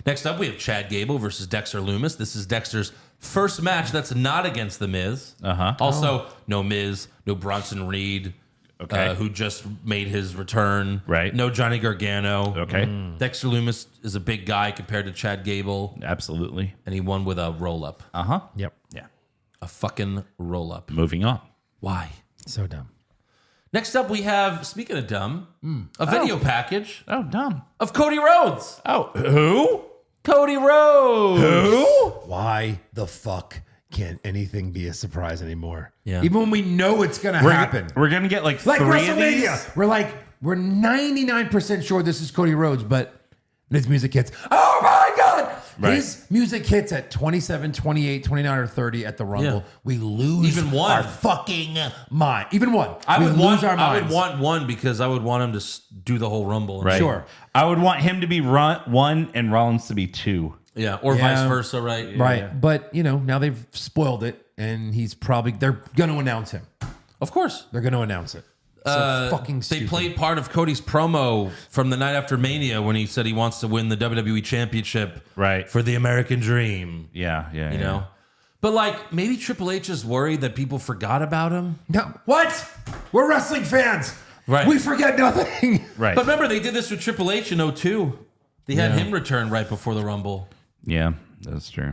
Next up, we have Chad Gable versus Dexter Lumis. This is Dexter's first match that's not against The Miz. Also, no Miz, no Bronson Reed, Okay. who just made his return. Right. No Johnny Gargano. Okay. Dexter Lumis is a big guy compared to Chad Gable, Absolutely. and he won with a roll-up. Yep. Yeah. A fucking roll-up. Moving on. Why? So dumb. Next up, we have, speaking of dumb, a video package Oh, dumb. of Cody Rhodes. Oh, who? Cody Rhodes. Who? Why the fuck can't anything be a surprise anymore? Yeah. Even when we know it's gonna happen. We're gonna get like Like 3 of WrestleMania. We're 99% sure this is Cody Rhodes, but his music hits. Oh my God! Right. His music hits at 27, 28, 29, or 30 at the Rumble. Yeah. We lose Even one. our fucking mind. Even one. I we would lose want. our I would minds. want one because I would want him to do the whole Rumble. Right. Sure. I would want him to be 1 and Rollins to be 2. Yeah, or Yeah. vice versa, right? Right. But, now they've spoiled it, and they're going to announce him. Of course. They're going to announce it. So fucking They stupid. played part of Cody's promo from the night after Mania when he said he wants to win the WWE Championship Right. for the American Dream. Yeah. You know? But like maybe Triple H is worried that people forgot about him. No, what? We're wrestling fans. Right. We forget nothing. Right. But remember, they did this with Triple H in 2002. They had him return right before the Rumble. Yeah, that's true.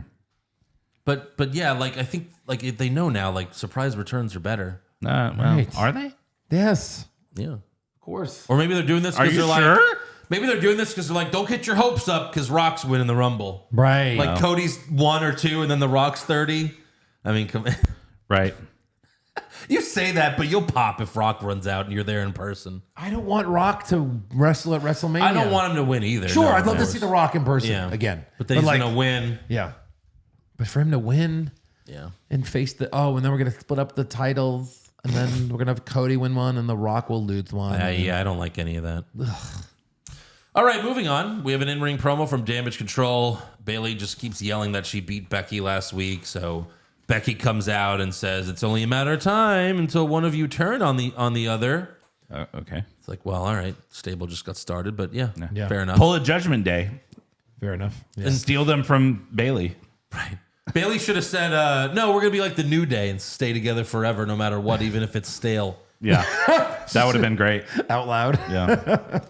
But yeah, like I think like if they know now, like surprise returns are better. Well, Right. are they? Yes. Yeah. Of course. Or maybe they're doing this Are because you they're sure? like maybe they're doing this because they're like, don't get your hopes up because Rock's winning the Rumble. Right. Like Cody's 1 or 2 and then the Rock's 30. I mean, come Right. you say that, but you'll pop if Rock runs out and you're there in person. I don't want Rock to wrestle at WrestleMania. I don't want him to win either. Sure, No, I'd love of to course. see The Rock in person Yeah. again. But then he's gonna win. Yeah. But for him to win Yeah. and face and then we're gonna split up the titles, and then we're gonna have Cody win one, and The Rock will lose one. Yeah, I don't like any of that. All right, moving on. We have an in-ring promo from Damage Control. Bayley just keeps yelling that she beat Becky last week, so Becky comes out and says it's only a matter of time until one of you turn on the other. Okay. It's like, well, all right, stable just got started, but yeah. Fair enough. Pull a Judgment Day. Fair enough. Yeah. And steal them from Bailey. Right. Bayley should have said, no, we're gonna be like the New Day and stay together forever, no matter what, even if it's stale. Yeah. That would have been great. Out loud. Yeah.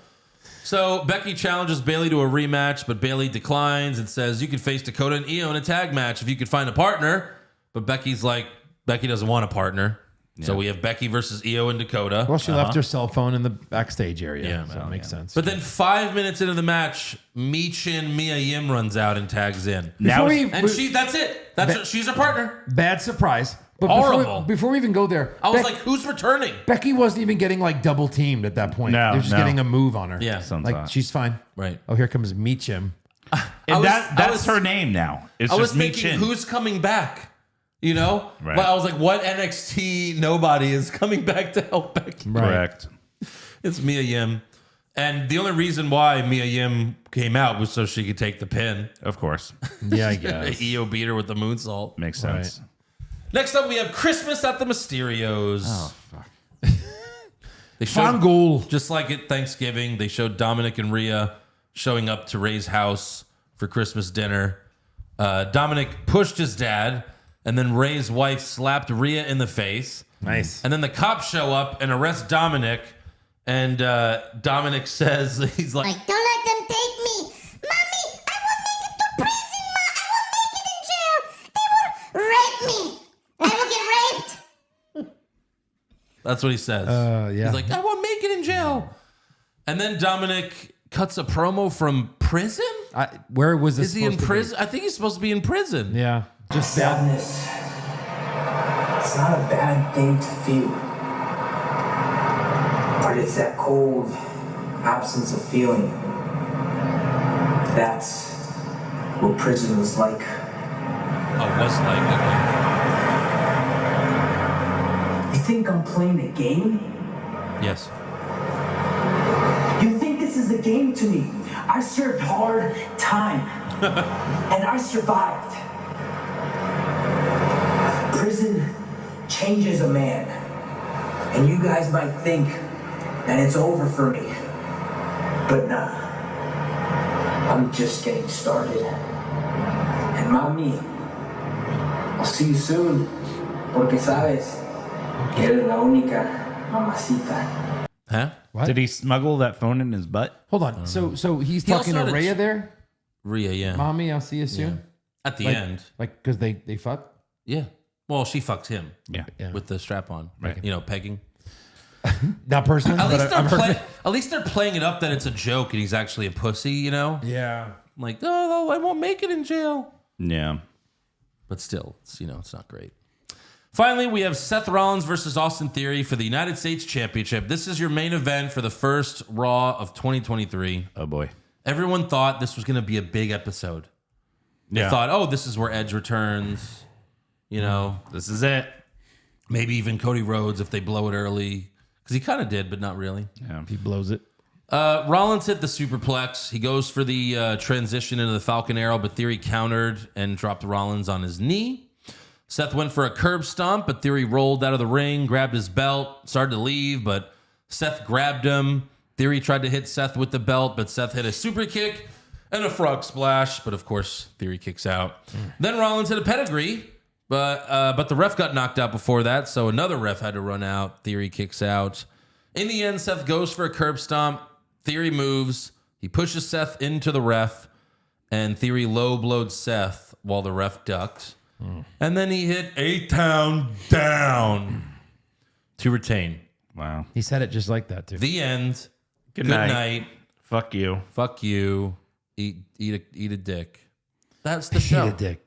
So Becky challenges Bayley to a rematch, but Bayley declines and says you could face Dakota and Io in a tag match if you could find a partner. But Becky's like, Becky doesn't want a partner. So we have Becky versus Io and Dakota. Well, she left her cell phone in the backstage area. Yeah, so it makes sense. But then 5 minutes into the match, Michin Mia Yim runs out and tags in. Now And that's it. She's her partner. bad surprise. But Horrible. Before we even go there, I was like, who's returning? Becky wasn't even getting like double teamed at that point. No, They're just no. getting a move on her. Yeah. Sounds Like odd. she's fine. Right. Oh, here comes Meechim. And I that's was- her name now. It's I was just Me thinking, Chin. who's coming back? You know? Right. But I was like, what NXT nobody is coming back to help Becky? Correct. It's Mia Yim. And the only reason why Mia Yim came out was so she could take the pin. Of course. Yeah, I guess. EO beat her with the moonsault. Makes sense. Next up, we have Christmas at the Mysterios. Oh, fuck. They showed, Fangul. just like at Thanksgiving, they showed Dominic and Rhea showing up to Ray's house for Christmas dinner. Dominic pushed his dad, and then Ray's wife slapped Rhea in the face. Nice. And then the cops show up and arrest Dominic. And Dominic says, he's like, Like, don't let them take me. Mommy, I will make it to prison, Ma. I will make it in jail. They will rape me. I will get raped. that's what he says. Yeah. He's like, I won't make it in jail. And then Dominic cuts a promo from prison? Where was this? Is he in supposed to be? prison? I think he's supposed to be in prison. Yeah. Just Sadness. It's not a bad thing to feel. But it's that cold absence of feeling. That's what prison was like. Oh, was like, okay. You think I'm playing a game? Yes. You think this is a game to me? I served hard time. And I survived. Prison changes a man. And you guys might think that it's over for me. But nah. I'm just getting started. And mami, I'll see you soon. Porque sabes que eres la única mamacita. Huh? What? Did he smuggle that phone in his butt? Hold on. So he's He talking also to had a Rhea there? Rhea, yeah. Mommy, I'll see you soon. At the Like- end. Like, because they fuck? Yeah. Well, she fucked him Yeah. Yeah. with the strap on. Right. You know, pegging. Not personally, At but least, I've heard. at least they're playing it up that it's a joke and he's actually a pussy, you know? Yeah. Like, oh, I won't make it in jail. Yeah. But still, it's not great. Finally, we have Seth Rollins versus Austin Theory for the United States Championship. This is your main event for the first Raw of 2023. Oh boy. Everyone thought this was going to be a big episode. They thought, oh, this is where Edge returns. You know, This is it. maybe even Cody Rhodes if they blow it early. Because he kind of did, but not really. Yeah. He blows it. Rollins hit the superplex. He goes for the transition into the Falcon Arrow, but Theory countered and dropped Rollins on his knee. Seth went for a curb stomp, but Theory rolled out of the ring, grabbed his belt, started to leave, but Seth grabbed him. Theory tried to hit Seth with the belt, but Seth hit a super kick and a frog splash. But of course, Theory kicks out. Then Rollins hit a pedigree, but the ref got knocked out before that, so another ref had to run out. Theory kicks out. In the end, Seth goes for a curb stomp. Theory moves. He pushes Seth into the ref, and Theory low-blowed Seth while the ref ducked. And then he hit A-Town down to retain. Wow. He said it just like that too. The end. Good night. Fuck you. Fuck you. Eat a dick. That's the show. Eat a dick.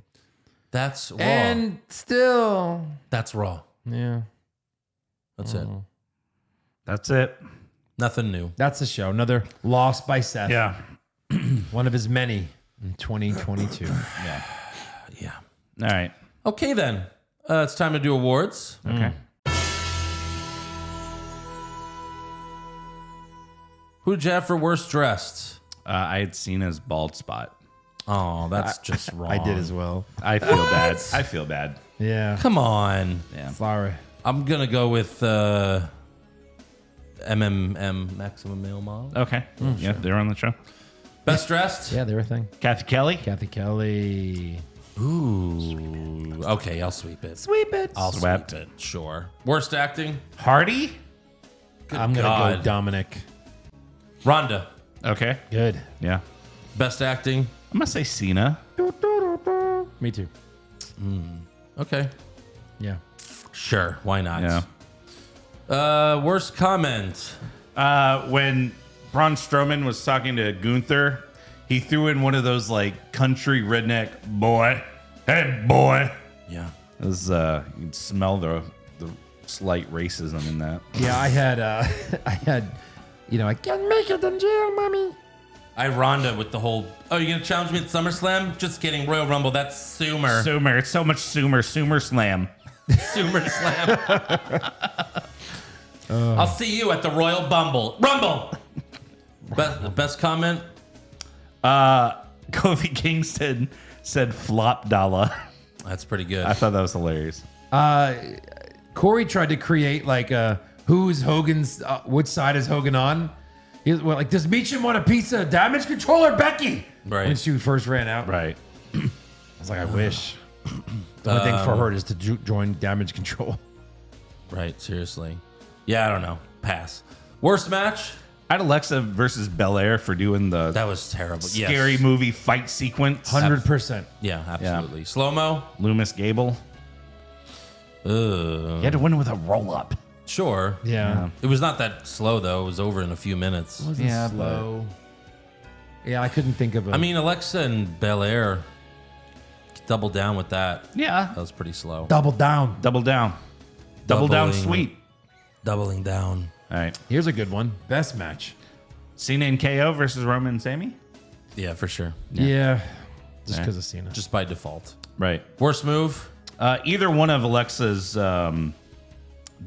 That's Raw. And still, That's Raw. yeah, That's it. That's it. Nothing new. that's the show. Another loss by Seth. Yeah. One of his many in 2022. Yeah. Yeah. All right. Okay, then. It's time to do awards. Okay. Who did you have for worst dressed? I had seen his bald spot. Oh, that's just wrong. I did as well. I feel bad. I feel bad. Yeah. Come on. Yeah. Sorry. I'm going to go with MMM, Maximum Male Model. Okay. Yeah, they're on the show. Best dressed? Yeah, they were a thing. Kathy Kelly. Kathy Kelly. Ooh. Okay, I'll sweep it. Sweep it. I'll Swept. sweep it. Sure. Worst acting? Hardy. I'm going to God. go Dominic. Rhonda. Okay. Good. Yeah. Best acting? I'm gonna say Cena. Me too. Okay. Yeah. Sure. Why not? Yeah. Worst comment? When Braun Strowman was talking to Gunther, he threw in one of those like country redneck boy. Hey boy. Yeah. It was you'd smell the slight racism in that. Yeah, I had, I can't make it in jail, mommy. I Rhonda with the whole, oh, you're going to challenge me at SummerSlam? Just kidding. Royal Rumble, that's Sumer. Sumer. It's so much Sumer. Sumer Slam. Sumer Slam. I'll see you at the Royal Rumble. Best comment? Kofi Kingston said flop dollar. That's pretty good. I thought that was hilarious. Corey tried to create like who's Hogan's, which side is Hogan on? He was like, does Meacham want a piece of Damage Control or Becky? Right. When she first ran out. Right. I was like, I wish. The only thing for her is to join Damage Control. Right, seriously. Yeah, I don't know. Pass. Worst match? I had Alexa versus Belair for doing the That was terrible. scary Yes. movie fight sequence. 100%. Yeah, absolutely. Slow-mo? Loomis Gable. You had to win with a roll up. Sure. Yeah. It was not that slow, though. It was over in a few minutes. Yeah, Slow. Yeah, I couldn't think of a. I mean, Alexa and Belair double down with that. Yeah. That was pretty slow. double down. Double down. Double down Doubling. sweet. Doubling down. All right. Here's a good one. Best match. Cena and KO versus Roman and Sammy. Yeah, for sure. Yeah. Just because of Cena. Just by default. Right. Worst move? Either one of Alexa's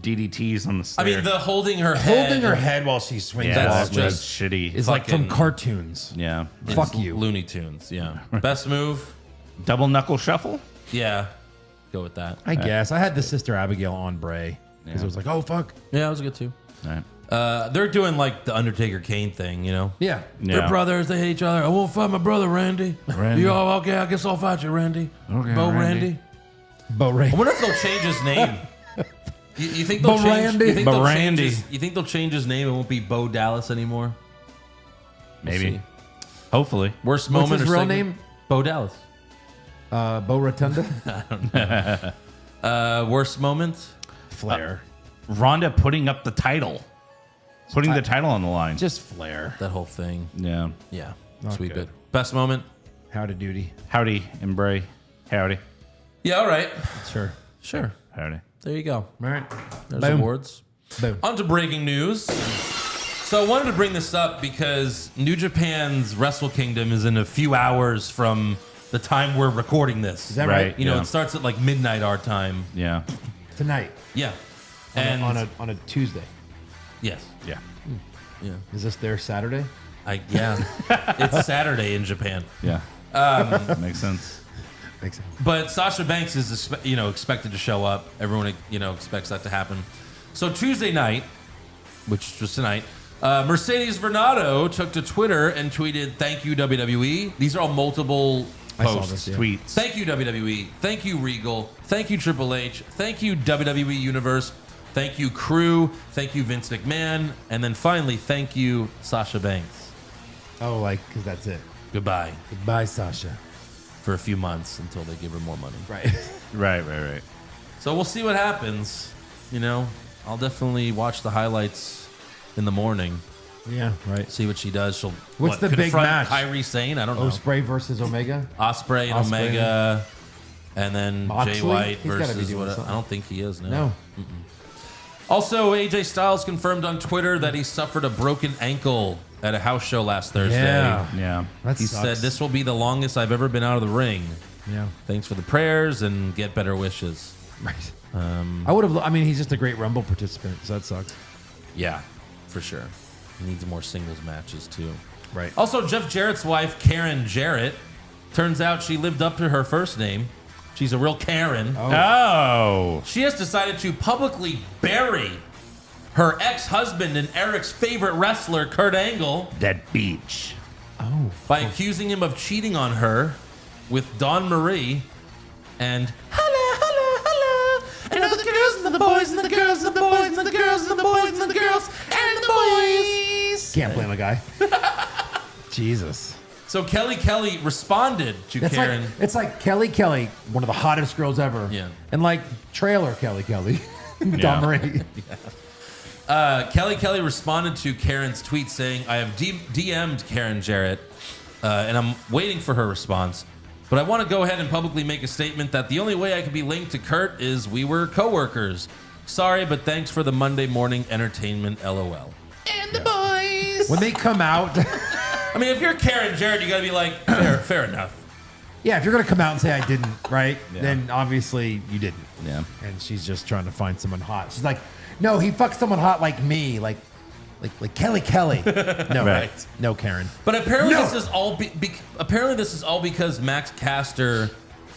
DDTs on the I stair. mean, the holding her head. Holding her head while she swings yeah, that's off that's just shitty. is like from fucking- cartoons. Yeah. Fuck you. Looney Tunes, yeah. Best move? Double knuckle shuffle. Yeah. Go with that. I guess. I had the Sister Abigail on Bray. Because it was like, oh, fuck. Yeah, that was good too. All right. They're doing like the Undertaker Kane thing, you know? Yeah. Yeah. They're brothers. They hate each other. I won't fight my brother, Randy. Randy. You all okay? I guess I'll fight you, Randy. Okay, Bo Randy. Randy. Bo Ray. I wonder if they'll change his name. You think they'll Bo change? Randy. You think Bo they'll change Randy. his, you think they'll change his name? It won't be Bo Dallas anymore. We'll Maybe. see. Hopefully. Worst What's moment his or real segment? name? Bo Dallas. Bo Rotunda. Worst moment? Flair. Ronda putting up the title. Putting the title on the line. Just Flair. That whole thing. Yeah. Yeah. Not Sweet good. bit. Best moment? Howdy doody. Howdy and Bray. Howdy. Yeah, all right. Sure. Sure. Howdy. There you go. All right. There's Boom. awards. Boom. On to breaking news. So I wanted to bring this up because New Japan's Wrestle Kingdom is in a few hours from the time we're recording this. Is that right? You know, Yeah. it starts at like midnight our time. Yeah. Tonight. Yeah. On a- And on a Tuesday. yes. Yeah. Yeah. Is this their Saturday? Yeah. It's Saturday in Japan. Yeah. Makes sense. Makes sense. But Sasha Banks is expected to show up. Everyone expects that to happen. So Tuesday night, which was tonight, Mercedes Vernado took to Twitter and tweeted, "Thank you WWE." These are all multiple I saw posts. this, yeah. Tweets. Thank you WWE. Thank you Regal. Thank you Triple H. Thank you WWE Universe. Thank you Crew. Thank you Vince McMahon. And then finally, thank you Sasha Banks. Oh, because that's it. Goodbye Goodbye, Sasha. for a few months until they give her more money. Right. Right. So we'll see what happens. I'll definitely watch the highlights in the morning. Yeah, right. See what she does. She'll What's the big confront match? Kairi Sane? I don't know. Ospreay versus Omega? Ospreay and Ospreay. Omega, and then Moxley? Jay White He's gotta be versus doing what? something. I don't think he is now. No. Also, AJ Styles confirmed on Twitter that he suffered a broken ankle at a house show last Thursday. Yeah. Yeah. That He sucks. said, "This will be the longest I've ever been out of the ring. Yeah. Thanks for the prayers and get better wishes." Right. I would have. I mean, he's just a great Rumble participant, so that sucks. Yeah, for sure. He needs more singles matches too. Right. Also, Jeff Jarrett's wife, Karen Jarrett, turns out she lived up to her first name. She's a real Karen. Oh. She has decided to publicly bury her ex-husband and Eric's favorite wrestler, Kurt Angle, That beach. Oh. by accusing him of cheating on her with Dawn Marie and and all the girls and the boys and the girls and the boys and the girls and the boys and the girls and the boys. Can't blame a guy. Jesus. So Kelly responded to That's Karen. it's like Kelly, one of the hottest girls ever. Yeah. And like trailer Kelly. Yeah. Dawn Marie. Kelly responded to Karen's tweet saying, "I have DM'd Karen Jarrett, and I'm waiting for her response. But I want to go ahead and publicly make a statement that the only way I can be linked to Kurt is we were coworkers. Sorry, but thanks for the Monday morning entertainment, LOL." And the boys. When they come out, I mean, if you're Karen Jarrett, you got to be like, fair enough. yeah, if you're gonna come out and say I didn't, right? Then obviously you didn't. Yeah. And she's just trying to find someone hot. She's like, no, he fucked someone hot like me, like Kelly. No, Right. No, Karen. But apparently No. this is all because Max Caster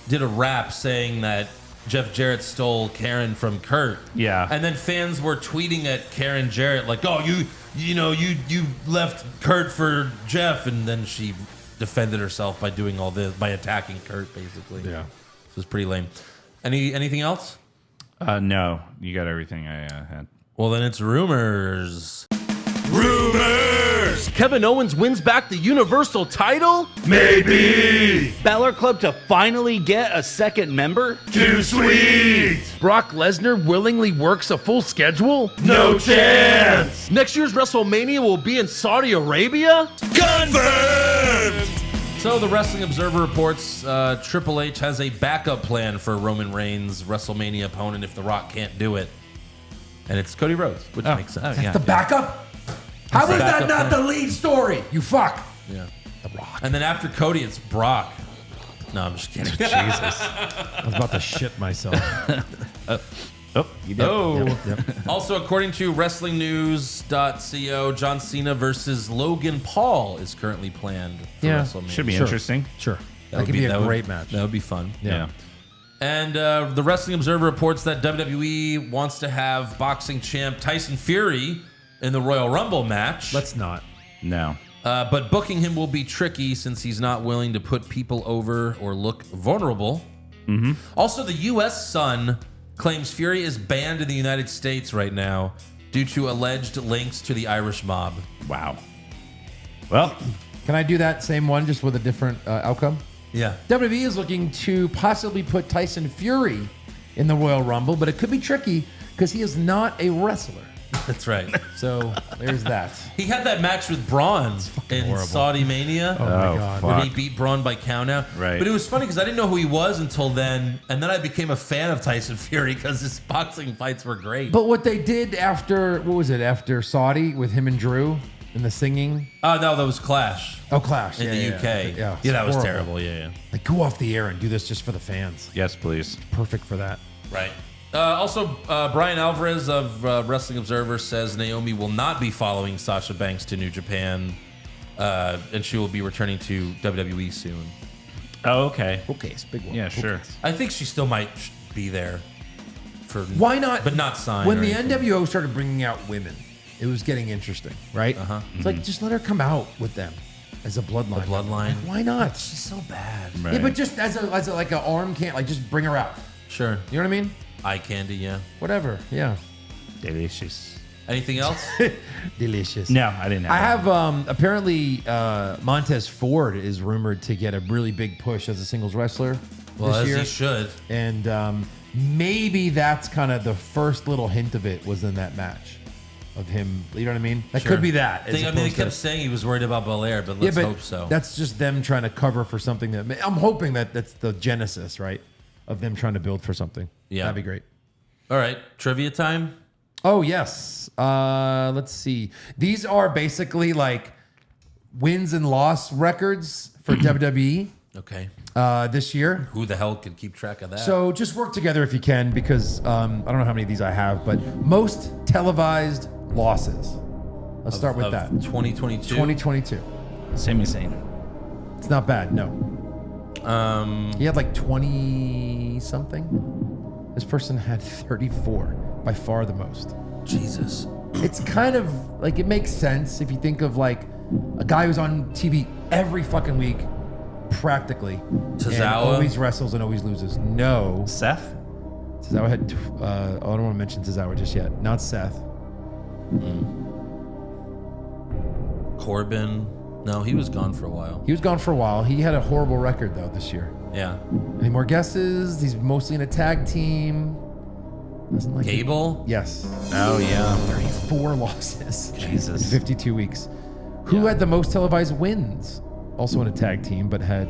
did a rap saying that Jeff Jarrett stole Karen from Kurt. Yeah. And then fans were tweeting at Karen Jarrett like, "Oh, you left Kurt for Jeff," and then she defended herself by doing all this by attacking Kurt basically. Yeah. This was pretty lame. Anything else? No, you got everything I had. Well, then it's rumors. Rumors! Kevin Owens wins back the Universal title? Maybe. Balor Club to finally get a second member? Too sweet. Brock Lesnar willingly works a full schedule? No chance. Next year's WrestleMania will be in Saudi Arabia? Confirmed. So the Wrestling Observer reports Triple H has a backup plan for Roman Reigns' WrestleMania opponent if The Rock can't do it. And it's Cody Rhodes, which makes sense. yeah. The backup? How is backup that not plan. the lead story? You fuck. Yeah. The Rock. And then after Cody, it's Brock. No, I'm just kidding. Jesus. I was about to shit myself. Oh, you did. Oh. Yep. Also, according to WrestlingNews.co, John Cena versus Logan Paul is currently planned for Yeah. WrestleMania. Should be Sure. interesting. Sure. That would could be a that would- great match. That would be fun. Yeah. And the Wrestling Observer reports that WWE wants to have boxing champ Tyson Fury in the Royal Rumble match. Let's not. No. But booking him will be tricky since he's not willing to put people over or look vulnerable. Mm-hmm. Also, the U.S. Sun claims Fury is banned in the United States right now due to alleged links to the Irish mob. Wow. Well, Can I do that same one just with a different outcome? Yeah. WWE is looking to possibly put Tyson Fury in the Royal Rumble, but it could be tricky because he is not a wrestler. That's right. So there's that. He had that match with Braun in horrible. Saudi Mania. Oh, my God. Where he beat Braun by countout. Right. But it was funny because I didn't know who he was until then. And then I became a fan of Tyson Fury because his boxing fights were great. But what they did after, what was it, after Saudi with him and Drew and the singing? Oh, no, that was Clash. Oh, Clash. In the UK. Yeah, Yeah, that was horrible. terrible. Yeah. Like, go off the air and do this just for the fans. Yes, please. Perfect for that. Right. Also, Brian Alvarez of Wrestling Observer says Naomi will not be following Sasha Banks to New Japan, and she will be returning to WWE soon. Oh, okay. Okay, it's a big one. Yeah, sure. I think she still might be there. Why not? But not signed. When or the anything. NWO started bringing out women, it was getting interesting, right? Uh-huh. It's like, just let her come out with them as a bloodline. The bloodline. Like, why not? She's so bad. Right. Yeah, but just as a like an arm can't, like, just bring her out. Sure. You know what I mean? Eye candy, yeah. Whatever. Yeah. Delicious. Anything else? Delicious. No, I didn't have I that. have apparently Montez Ford is rumored to get a really big push as a singles wrestler Well, this as year. he should. And maybe that's kind of the first little hint of it was in that match of him. You know what I mean? That Sure. could be that. as They opposed kept to- saying he was worried about Belair, but yeah, let's but hope so. that's just them trying to cover for something that I'm hoping that that's the genesis, right? Of them trying to build for something. Yeah. That'd be great. All right, trivia time. Oh, yes. Let's see. These are basically like wins and loss records for WWE Okay. this year. Who the hell could keep track of that? So just work together if you can, because I don't know how many of these I have, but most televised losses. Let's start with Of that. 2022. 2022. Sami Zayn. It's not bad, no. He had like 20 something. This person had 34, by far the most. Jesus. It's kind of like, it makes sense if you think of like a guy who's on TV every fucking week, practically. And Tozawa? always wrestles and always loses. No. Seth? Tozawa had, I don't want to mention Tozawa just yet. Not Seth. Corbin. No, he was gone for a while. He was gone for a while. He had a horrible record though this year. Yeah. Any more guesses? He's mostly in a tag team. Doesn't like Gable? Yes. Oh, yeah. 34 losses. Jesus. In 52 weeks. Who had the most televised wins? Also in a tag team, but had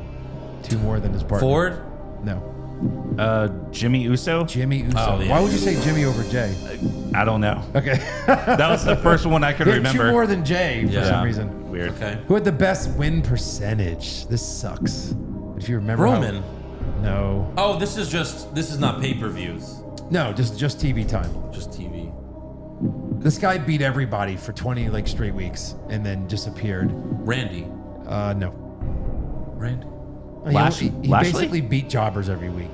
2 more than his partner. Ford? No. Jimmy Uso? Jimmy Uso. Oh, yeah. Why would you say Jimmy over Jay? I don't know. Okay. That was the first one I could He had remember. 2 more than Jay for Yeah. some reason. Weird. Okay. Who had the best win percentage? This sucks. If you remember. Roman. No. Oh, this is not pay-per-views. No, just TV time. Just TV. This guy beat everybody for 20 like straight weeks and then disappeared. Randy. No. Randy. He Lashley? basically beat jobbers every week.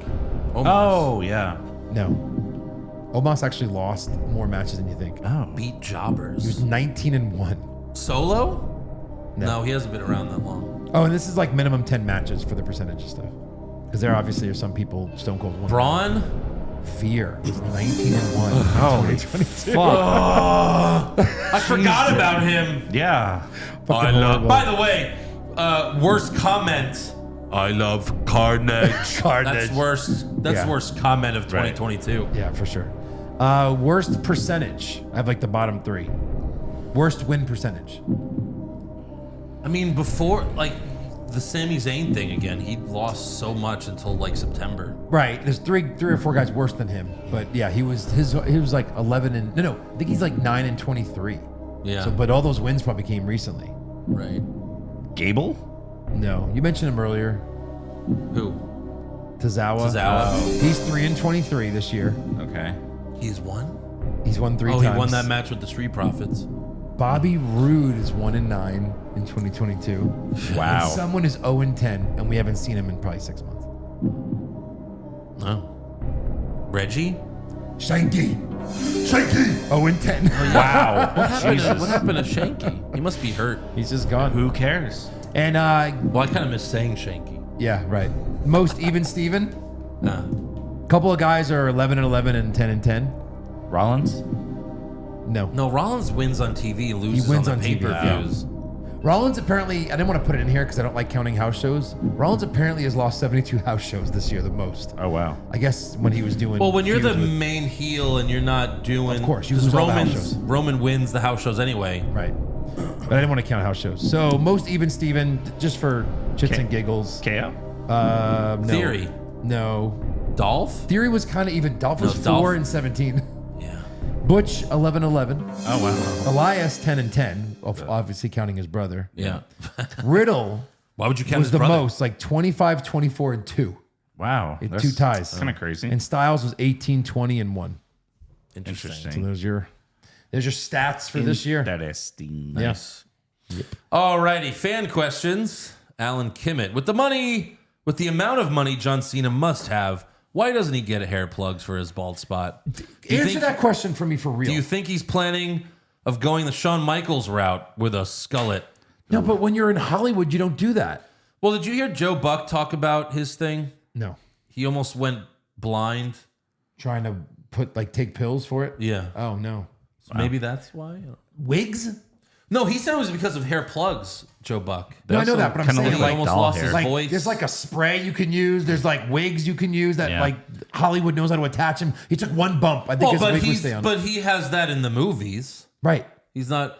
Oh, yeah. No. Omos actually lost more matches than you think. Oh. Beat He jobbers. was 19-1. Solo? No, he hasn't been around that long. Oh, and this is like minimum 10 matches for the percentage and stuff. Because there obviously are some people Stone Cold won. Braun? Fear was 19-1. Oh, 2022. I forgot about him. Yeah. Fucking horrible. By the way, worst comment. I love Carnage. That's worst. That's Yeah. worst comment of 2022. Yeah, for sure. Worst percentage. I have like the bottom 3. Worst win percentage. I mean, before like the Sami Zayn thing again, he lost so much until like September. Right. There's three or four guys worse than him. But yeah, he was like 11 and no, I think he's like 9-23. Yeah. So, but all those wins probably came recently. Right. Gable? No, you mentioned him earlier. Who? Tozawa. Tozawa. He's 3-23 this year. Okay. He's won. He's won 3 Oh, times. he won that match with the Street Profits. Bobby Roode is 1-9 in 2022. Wow. And someone is 0-10, and we haven't seen him in probably 6 months. No. Reggie? Shanky. 0-10. Wow. What happened to Shanky? He must be hurt. He's just gone. Who cares? And Well, I kind of miss saying Shanky. yeah, right. Most even Steven. Nah. Couple of guys are 11-11 and 10-10. Rollins? No. No, Rollins wins on TV and loses wins on on the TV, pay-per-views. Rollins apparently, I didn't want to put it in here because I don't like counting house shows. Rollins apparently has lost 72 house shows this year, the most. Oh, wow. I guess when he was doing. Well, when you're the feuds with- main heel and you're not doing, Of course, you 'cause lose all the house shows. Roman wins the house shows anyway. Right. But I didn't want to count house shows. So most even Steven, just for shits and giggles. KO? No. Theory. No. Dolph? Theory was kind of even. Dolph was No, 4 and 17. Yeah. Butch 11-11. Oh, wow. Elias 10-10. Obviously counting his brother. Yeah. Riddle Why would you count was his the brother? most, like 25, 24, and 2. Wow. In 2 ties. Kind of crazy. And Styles was 18, 20, and 1. Interesting. So there's your stats for this year. Interesting. Yes. Alrighty, fan questions. Alan Kimmett. With the amount of money John Cena must have, why doesn't he get hair plugs for his bald spot? Answer that question for me for real. Do you think he's planning of going the Shawn Michaels route with a skullet? No, but when you're in Hollywood, you don't do that. Well, did you hear Joe Buck talk about his thing? No. He almost went blind. Trying to take pills for it? Yeah. Oh, no. So maybe that's why. Wigs? No, he said it was because of hair plugs, Joe Buck. No, I know that, but I'm kinda saying look He like almost doll lost hair. his like voice. there's like a spray you can use. There's like wigs you can use that Yeah. like Hollywood knows how to attach him. He took one bump. I think his wig would stay on. but he has that in the movies. Right. He's not.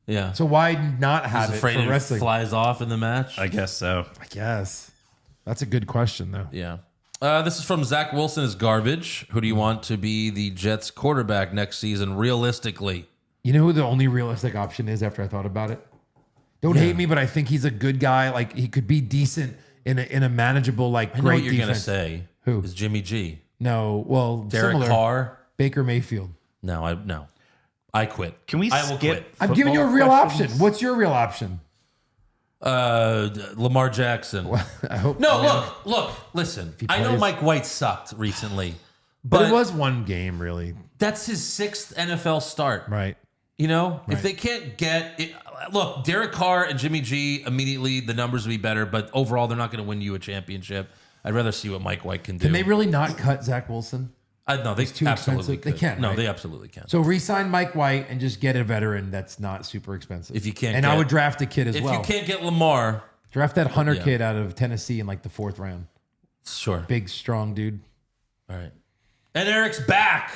Yeah. So why not have He's it afraid for it wrestling? flies off in the match. I guess so. I guess. That's a good question, though. Yeah. This is from Zach Wilson is garbage. Who do you want to be the Jets quarterback next season, realistically? You know who the only realistic option is after I thought about it? Don't hate me, but I think he's a good guy. Like, he could be decent in a manageable, like, I know great what you're going to defense. say. Who? Is Jimmy G. No, well, Derek similar. Carr? Baker Mayfield. No. I quit. Can we I will skip? quit. I'm giving you a real questions? option. What's your real option? Lamar Jackson. I hope. No, look, listen. I know plays. Mike White sucked recently, But but it was one game, really. that's his 6th NFL start. Right. You know, if Right. they can't get it, look, Derek Carr and Jimmy G, immediately the numbers will be better, but overall they're not going to win you a championship. I'd rather see what Mike White can do. Can they really not cut Zach Wilson? No, they too absolutely expensive? They could. can't, No, right? they absolutely can. So re-sign Mike White and just get a veteran that's not super expensive. If you can't and I get- would draft a kid as If well. you can't get Lamar, Draft that Hunter Yeah. kid out of Tennessee in like the 4th round. sure. Big, strong dude. All right. And Eric's back.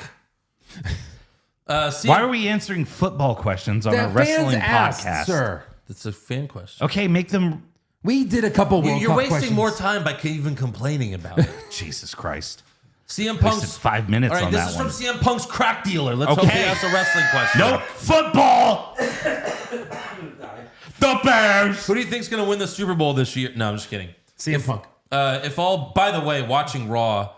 Why are we answering football questions on a Fans wrestling asked, podcast? sir. That's a fan question. Okay, make them. We did a couple World You're Cup wasting questions. more time by even complaining about it. Jesus Christ. CM Wasted Punk's 5 minutes All right, on this that is one. from CM Punk's crack dealer. Let's hope he Okay. asks a wrestling question. No football. The Bears. Who do you think's going to win the Super Bowl this year? No, I'm just kidding. CM Punk. By the way, watching Raw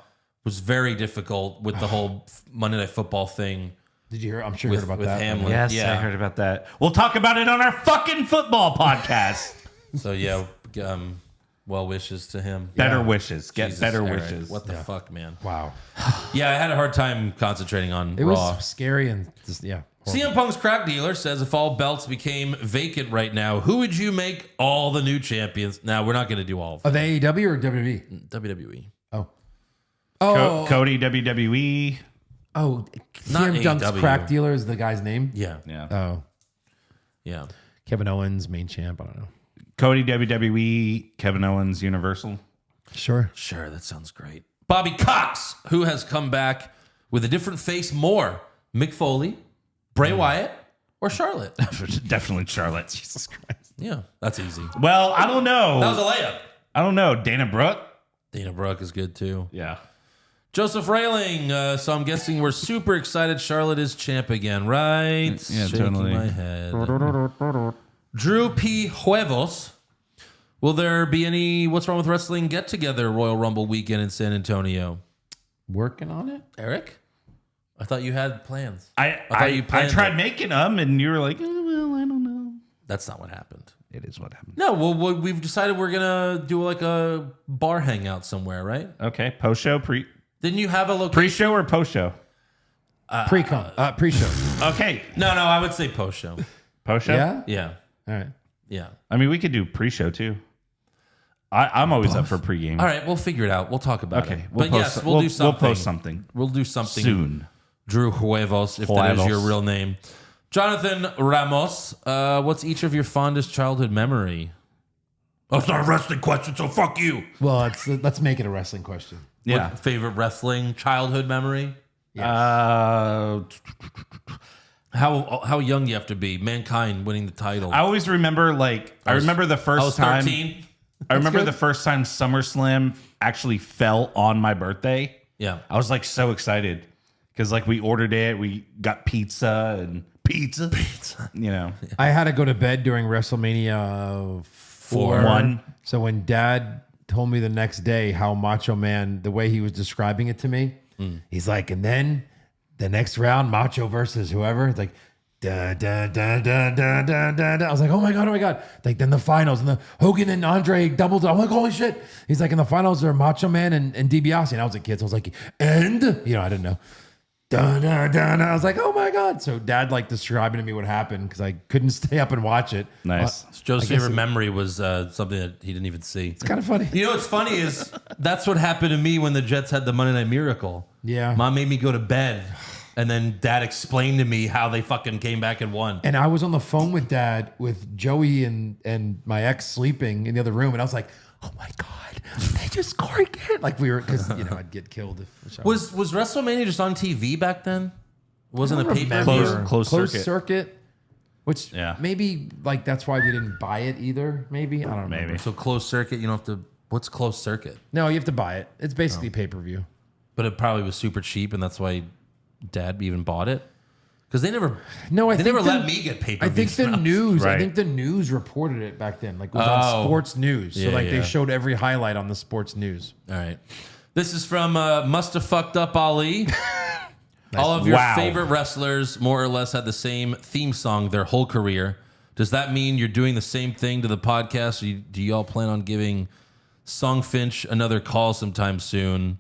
was very difficult with the whole Monday Night Football thing. Did you hear? I'm sure you heard about with that. Hamlin. Yes, Yeah. I heard about that. We'll talk about it on our fucking football podcast. So yeah, well wishes to him. Better wishes. Get Jesus, better Eric, wishes. What the fuck, man? Wow. Yeah, I had a hard time concentrating on It Raw. was scary and just, yeah. horrible. CM Punk's crack dealer says if all belts became vacant right now, who would you make all the new champions? Now, we're not going to do all of them. Of the AEW or WWE? WWE. Oh. Oh. Cody WWE. Oh. Not CM Dunk's AEW. crack dealer is the guy's name? Yeah. Yeah. Oh. Yeah. Kevin Owens, main champ. I don't know. Cody WWE. Kevin Owens Universal. Sure. Sure, that sounds great. Bobby Cox, who has come back with a different face more. Mick Foley, Bray Wyatt, or Charlotte? Definitely Charlotte. Jesus Christ. Yeah, that's easy. Well, I don't know. That was a layup. I don't know. Dana Brooke. Dana Brooke is good too. Yeah. Joseph Railing. So I'm guessing we're super excited Charlotte is champ again, right? Yeah, Shaking totally. my head. Drew P. Huevos. Will there be any What's Wrong with Wrestling get together Royal Rumble weekend in San Antonio? Working on it? Eric? I thought you had plans. I thought you planned tried it. making them, and you were like, oh, well, I don't know. That's not what happened. It is what happened. No, well, we've decided we're going to do like a bar hangout somewhere, right? Okay. Post show, Didn't you have a location? pre-show or post show? Pre-show. Okay. No, I would say post show. Post show. Yeah? Yeah. All right. Yeah. I mean, we could do pre-show too. I'm always up for pre-game. All right, we'll figure it out. We'll talk about Okay. it. We'll But post, yes, we'll do something. We'll post something We'll do something soon. Drew Huevos, if that is Huevos. your real name. Jonathan Ramos, what's each of your fondest childhood memory? Oh, it's not a wrestling question, so fuck you. Well, let's make it a wrestling question. Yeah. What favorite wrestling childhood memory? Uh, How young you have to be? Mankind winning the title. I always remember, I remember the I first was time. 13. I remember good. the first time SummerSlam actually fell on my birthday. Yeah. I was so excited because we ordered it, we got pizza and pizza. I had to go to bed during WrestleMania 4. 1. So when Dad told me the next day how Macho Man, the way he was describing it to me, he's like, and then the next round, Macho versus whoever. It's like, da, da, da, da, da, da, da, da. I was like, oh my God. Like, then the finals and the Hogan and Andre doubled. I'm like, holy shit. He's like, in the finals are Macho Man and DiBiase. And I was a kid, so I was like, and? I didn't know. Da, da, da, da. I was like, oh my God. So Dad describing to me what happened because I couldn't stay up and watch it. Nice. Joe's I guess favorite memory was something that he didn't even see. It's kind of funny. You know what's funny is that's what happened to me when the Jets had the Monday Night Miracle. Yeah. Mom made me go to bed, and then Dad explained to me how they fucking came back and won. And I was on the phone with Dad with Joey and my ex sleeping in the other room, and I was like, "Oh my God, they just scored again!" Like we were, because I'd get killed. Was WrestleMania just on TV back then? Wasn't a pay per Closed closed circuit. circuit, which Yeah. maybe that's why we didn't buy it either. Maybe I don't know. Maybe. So closed circuit, you don't have to. What's closed circuit? No, you have to buy it. It's basically pay per view. But it probably was super cheap, and that's why Dad even bought it. Because they never. No, I they think never the- let me get pay per I view. think the news. I Right. think the news reported it back then. Like it was on sports news. So Yeah, they yeah. showed every highlight on the sports news. All right. This is from Must Have Fucked Up Ali. All of your Wow. favorite wrestlers more or less had the same theme song their whole career. Does that mean you're doing the same thing to the podcast? Or do you all plan on giving Songfinch another call sometime soon?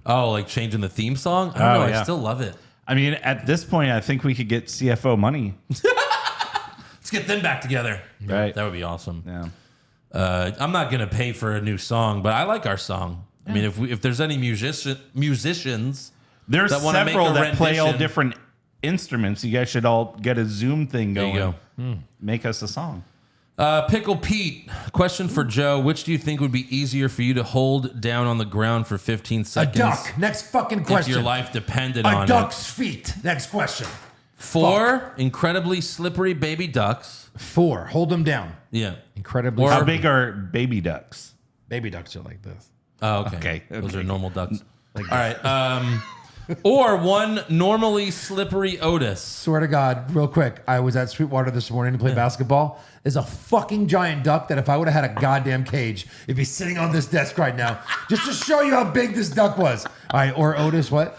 Oh, like changing the theme song? I don't know. yeah. I still love it. I mean, at this point, I think we could get CFO money. Let's get them back together. Right. That would be awesome. Yeah. I'm not going to pay for a new song, but I like our song. I mean, if there's any musicians There's that wanna make several a that play all rendition. different instruments. You guys should all get a Zoom thing There going. you go. Make us a song. Pickle Pete, question for Joe. Which do you think would be easier for you to hold down on the ground for 15 A seconds? duck. Next fucking If question. your life depended A on duck's feet. Next question. it. 4 incredibly slippery baby ducks. 4. Hold them down. Yeah. Incredibly. Or- How big are baby ducks? Baby ducks are like this. Oh, okay. Okay, Those okay. are normal ducks. All right. Or 1 normally slippery Otis. Swear to God, real quick, I was at Sweetwater this morning to play basketball. There's a fucking giant duck that if I would have had a goddamn cage, it'd be sitting on this desk right now, just to show you how big this duck was. All right, or Otis, what?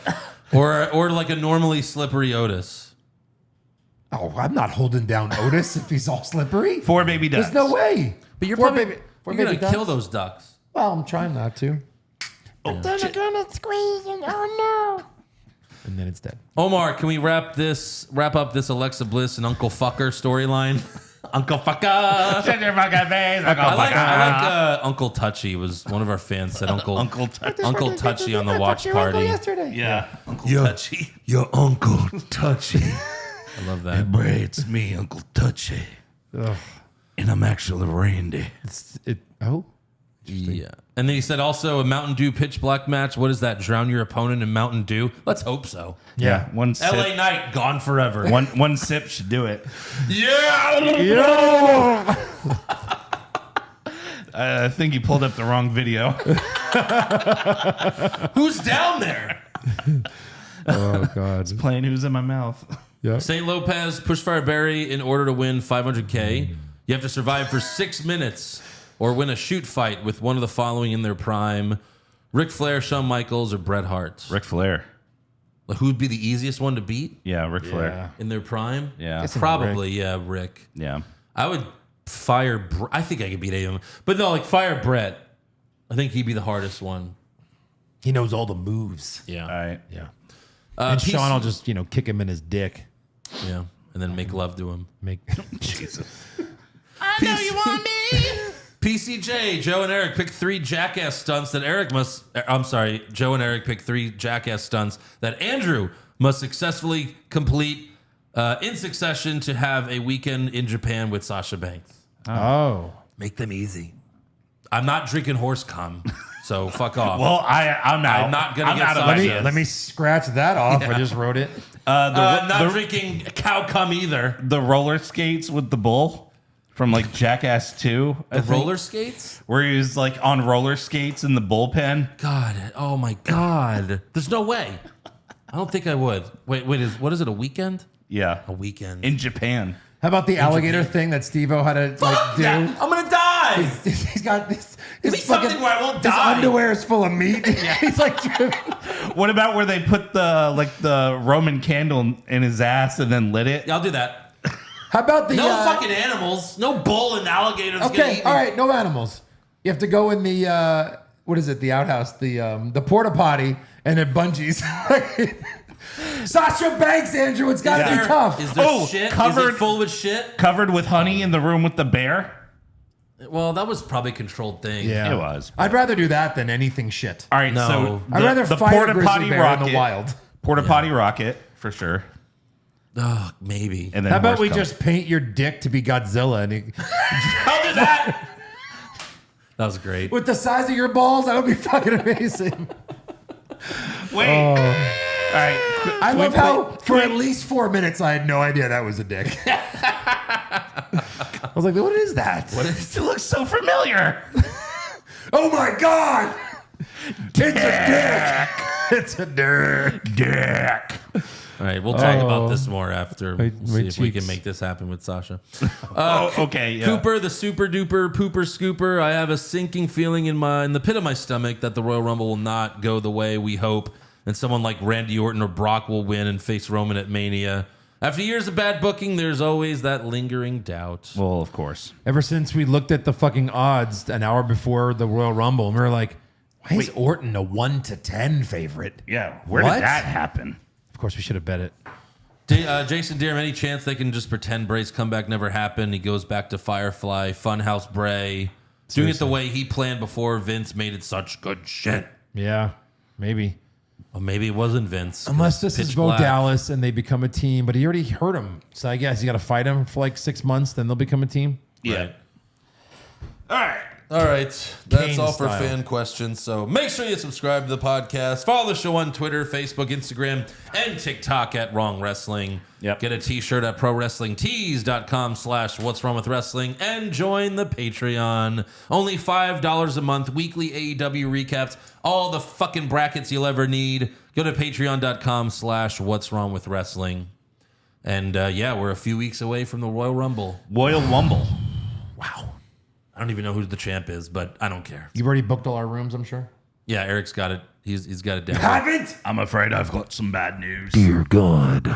Or like a normally slippery Otis. Oh, I'm not holding down Otis if he's all slippery. 4 baby ducks. There's no way. But you're Four probably baby- four you're baby gonna kill ducks? those ducks. Well, I'm trying not to. Then I'm gonna squeeze and oh no. And then it's dead. Omar, can we wrap up this Alexa Bliss and Uncle Fucker storyline? Uncle Fucker. Shut your fucking face, Uncle I like Fucker. Uncle Touchy was one of our fans said Uncle Touch. Uncle Touchy on the watch party. Yesterday. Yeah. Touchy. Your Uncle Touchy. I love that. Bray, it's me, Uncle Touchy. And I'm actually Randy. Yeah. And then he said also a Mountain Dew pitch black match. What is that? Drown your opponent in Mountain Dew? Let's hope so. Yeah. One sip. LA Knight gone forever. One sip should do it. Yeah. I think you pulled up the wrong video. Who's down there? Oh God. Playing Who's in My Mouth. St. Lopez, Pushfire Barry, in order to win 500K, you have to survive for 6 minutes or win a shoot fight with one of the following in their prime: Ric Flair, Shawn Michaels, or Bret Hart. Ric Flair. Like, who'd be the easiest one to beat Yeah, Ric Flair. in their prime? Yeah. Probably, yeah, Rick. Yeah. I would fire. I think I could beat him, but no, like fire Brett. I think he'd be the hardest one. He knows all the moves. Yeah, All right. Yeah. And PC Sean will just, kick him in his dick. yeah, and then make love to him. Make I know you want me. PCJ, Joe and Eric pick 3 jackass stunts that Eric must. I'm sorry, Joe and Eric pick 3 jackass stunts that Andrew must successfully complete in succession to have a weekend in Japan with Sasha Banks. Oh. Make them easy. I'm not drinking horse cum, so fuck off. Well, I'm out. I'm not gonna I'm get out of Sasha. ideas. Let me scratch that off. I just wrote it. I'm not drinking cow cum either. The roller skates with the bull from like Jackass 2. The roller skates? Where he was like on roller skates in the bullpen. God, oh my God. There's no way. I don't think I would. Wait, what is it, a weekend? Yeah. A weekend. In Japan. How about the alligator thing that Steve-O had to like do? Yeah, I'm going to die. He's got this. Give me something where I won't die. His underwear is full of meat. He's like, What about where they put the Roman candle in his ass and then lit it? Yeah, I'll do that. how about the No fucking animals. No bull and alligators. gonna Okay, eat all me. right, no animals. You have to go in the what is it? The outhouse, the porta potty, and then bungees. Sasha Banks, Andrew. It's got to be tough. Is there Oh, shit? Is covered- it full with shit? Covered with honey in the room with the bear? Well, that was probably a controlled thing. Yeah, It was. I'd rather do that than anything shit. All right, No. so I'd rather the fight a porta grizzly potty bear rocket, in the wild. Porta potty rocket for sure. Oh, maybe. And then How about horse we cum. just paint your dick to be Godzilla and I'll do that. That was great. with the size of your balls? That would be fucking amazing. Wait. All right. I love how for at least 4 minutes I had no idea that was a dick. I was like, what is that? It looks so familiar. Oh my god! It's a dick! It's a dick. All right, we'll talk about this more after. My See if we cheeks. can make this happen with Sasha. Okay. Yeah. Cooper, the super duper pooper scooper. I have a sinking feeling in the pit of my stomach that the Royal Rumble will not go the way we hope, and someone like Randy Orton or Brock will win and face Roman at Mania. After years of bad booking, there's always that lingering doubt. Well, of course. Ever since we looked at the fucking odds an hour before the Royal Rumble, and we were like, why is Orton a 1 to 10 favorite? Yeah. Where What? did that happen? Of course, we should have bet it. Jason Deerham, any chance they can just pretend Bray's comeback never happened? He goes back to Firefly, Funhouse Bray, doing it the way he planned before Vince made it such good shit. Yeah, maybe. Well, maybe it wasn't Vince. Unless this is Pitch Bo Black. Dallas and they become a team, but he already hurt him. So I guess you got to fight him for like 6 months, then they'll become a team. Yeah. All right. All right. That's Kane all for style. fan questions. So make sure you subscribe to the podcast. Follow the show on Twitter, Facebook, Instagram, and TikTok at Wrong Wrestling. Yep. Get a t-shirt at prowrestlingtees.com/what's wrong with wrestling and join the Patreon. Only $5 a month, weekly AEW recaps, all the fucking brackets you'll ever need. Go to patreon.com/what's wrong with wrestling. And yeah, we're a few weeks away from the Royal Rumble. Royal Rumble. Wow. I don't even know who the champ is, but I don't care. You've already booked all our rooms, I'm sure. Yeah, Eric's got it. He's got it down. Haven't? I'm afraid I've got some bad news. Dear God.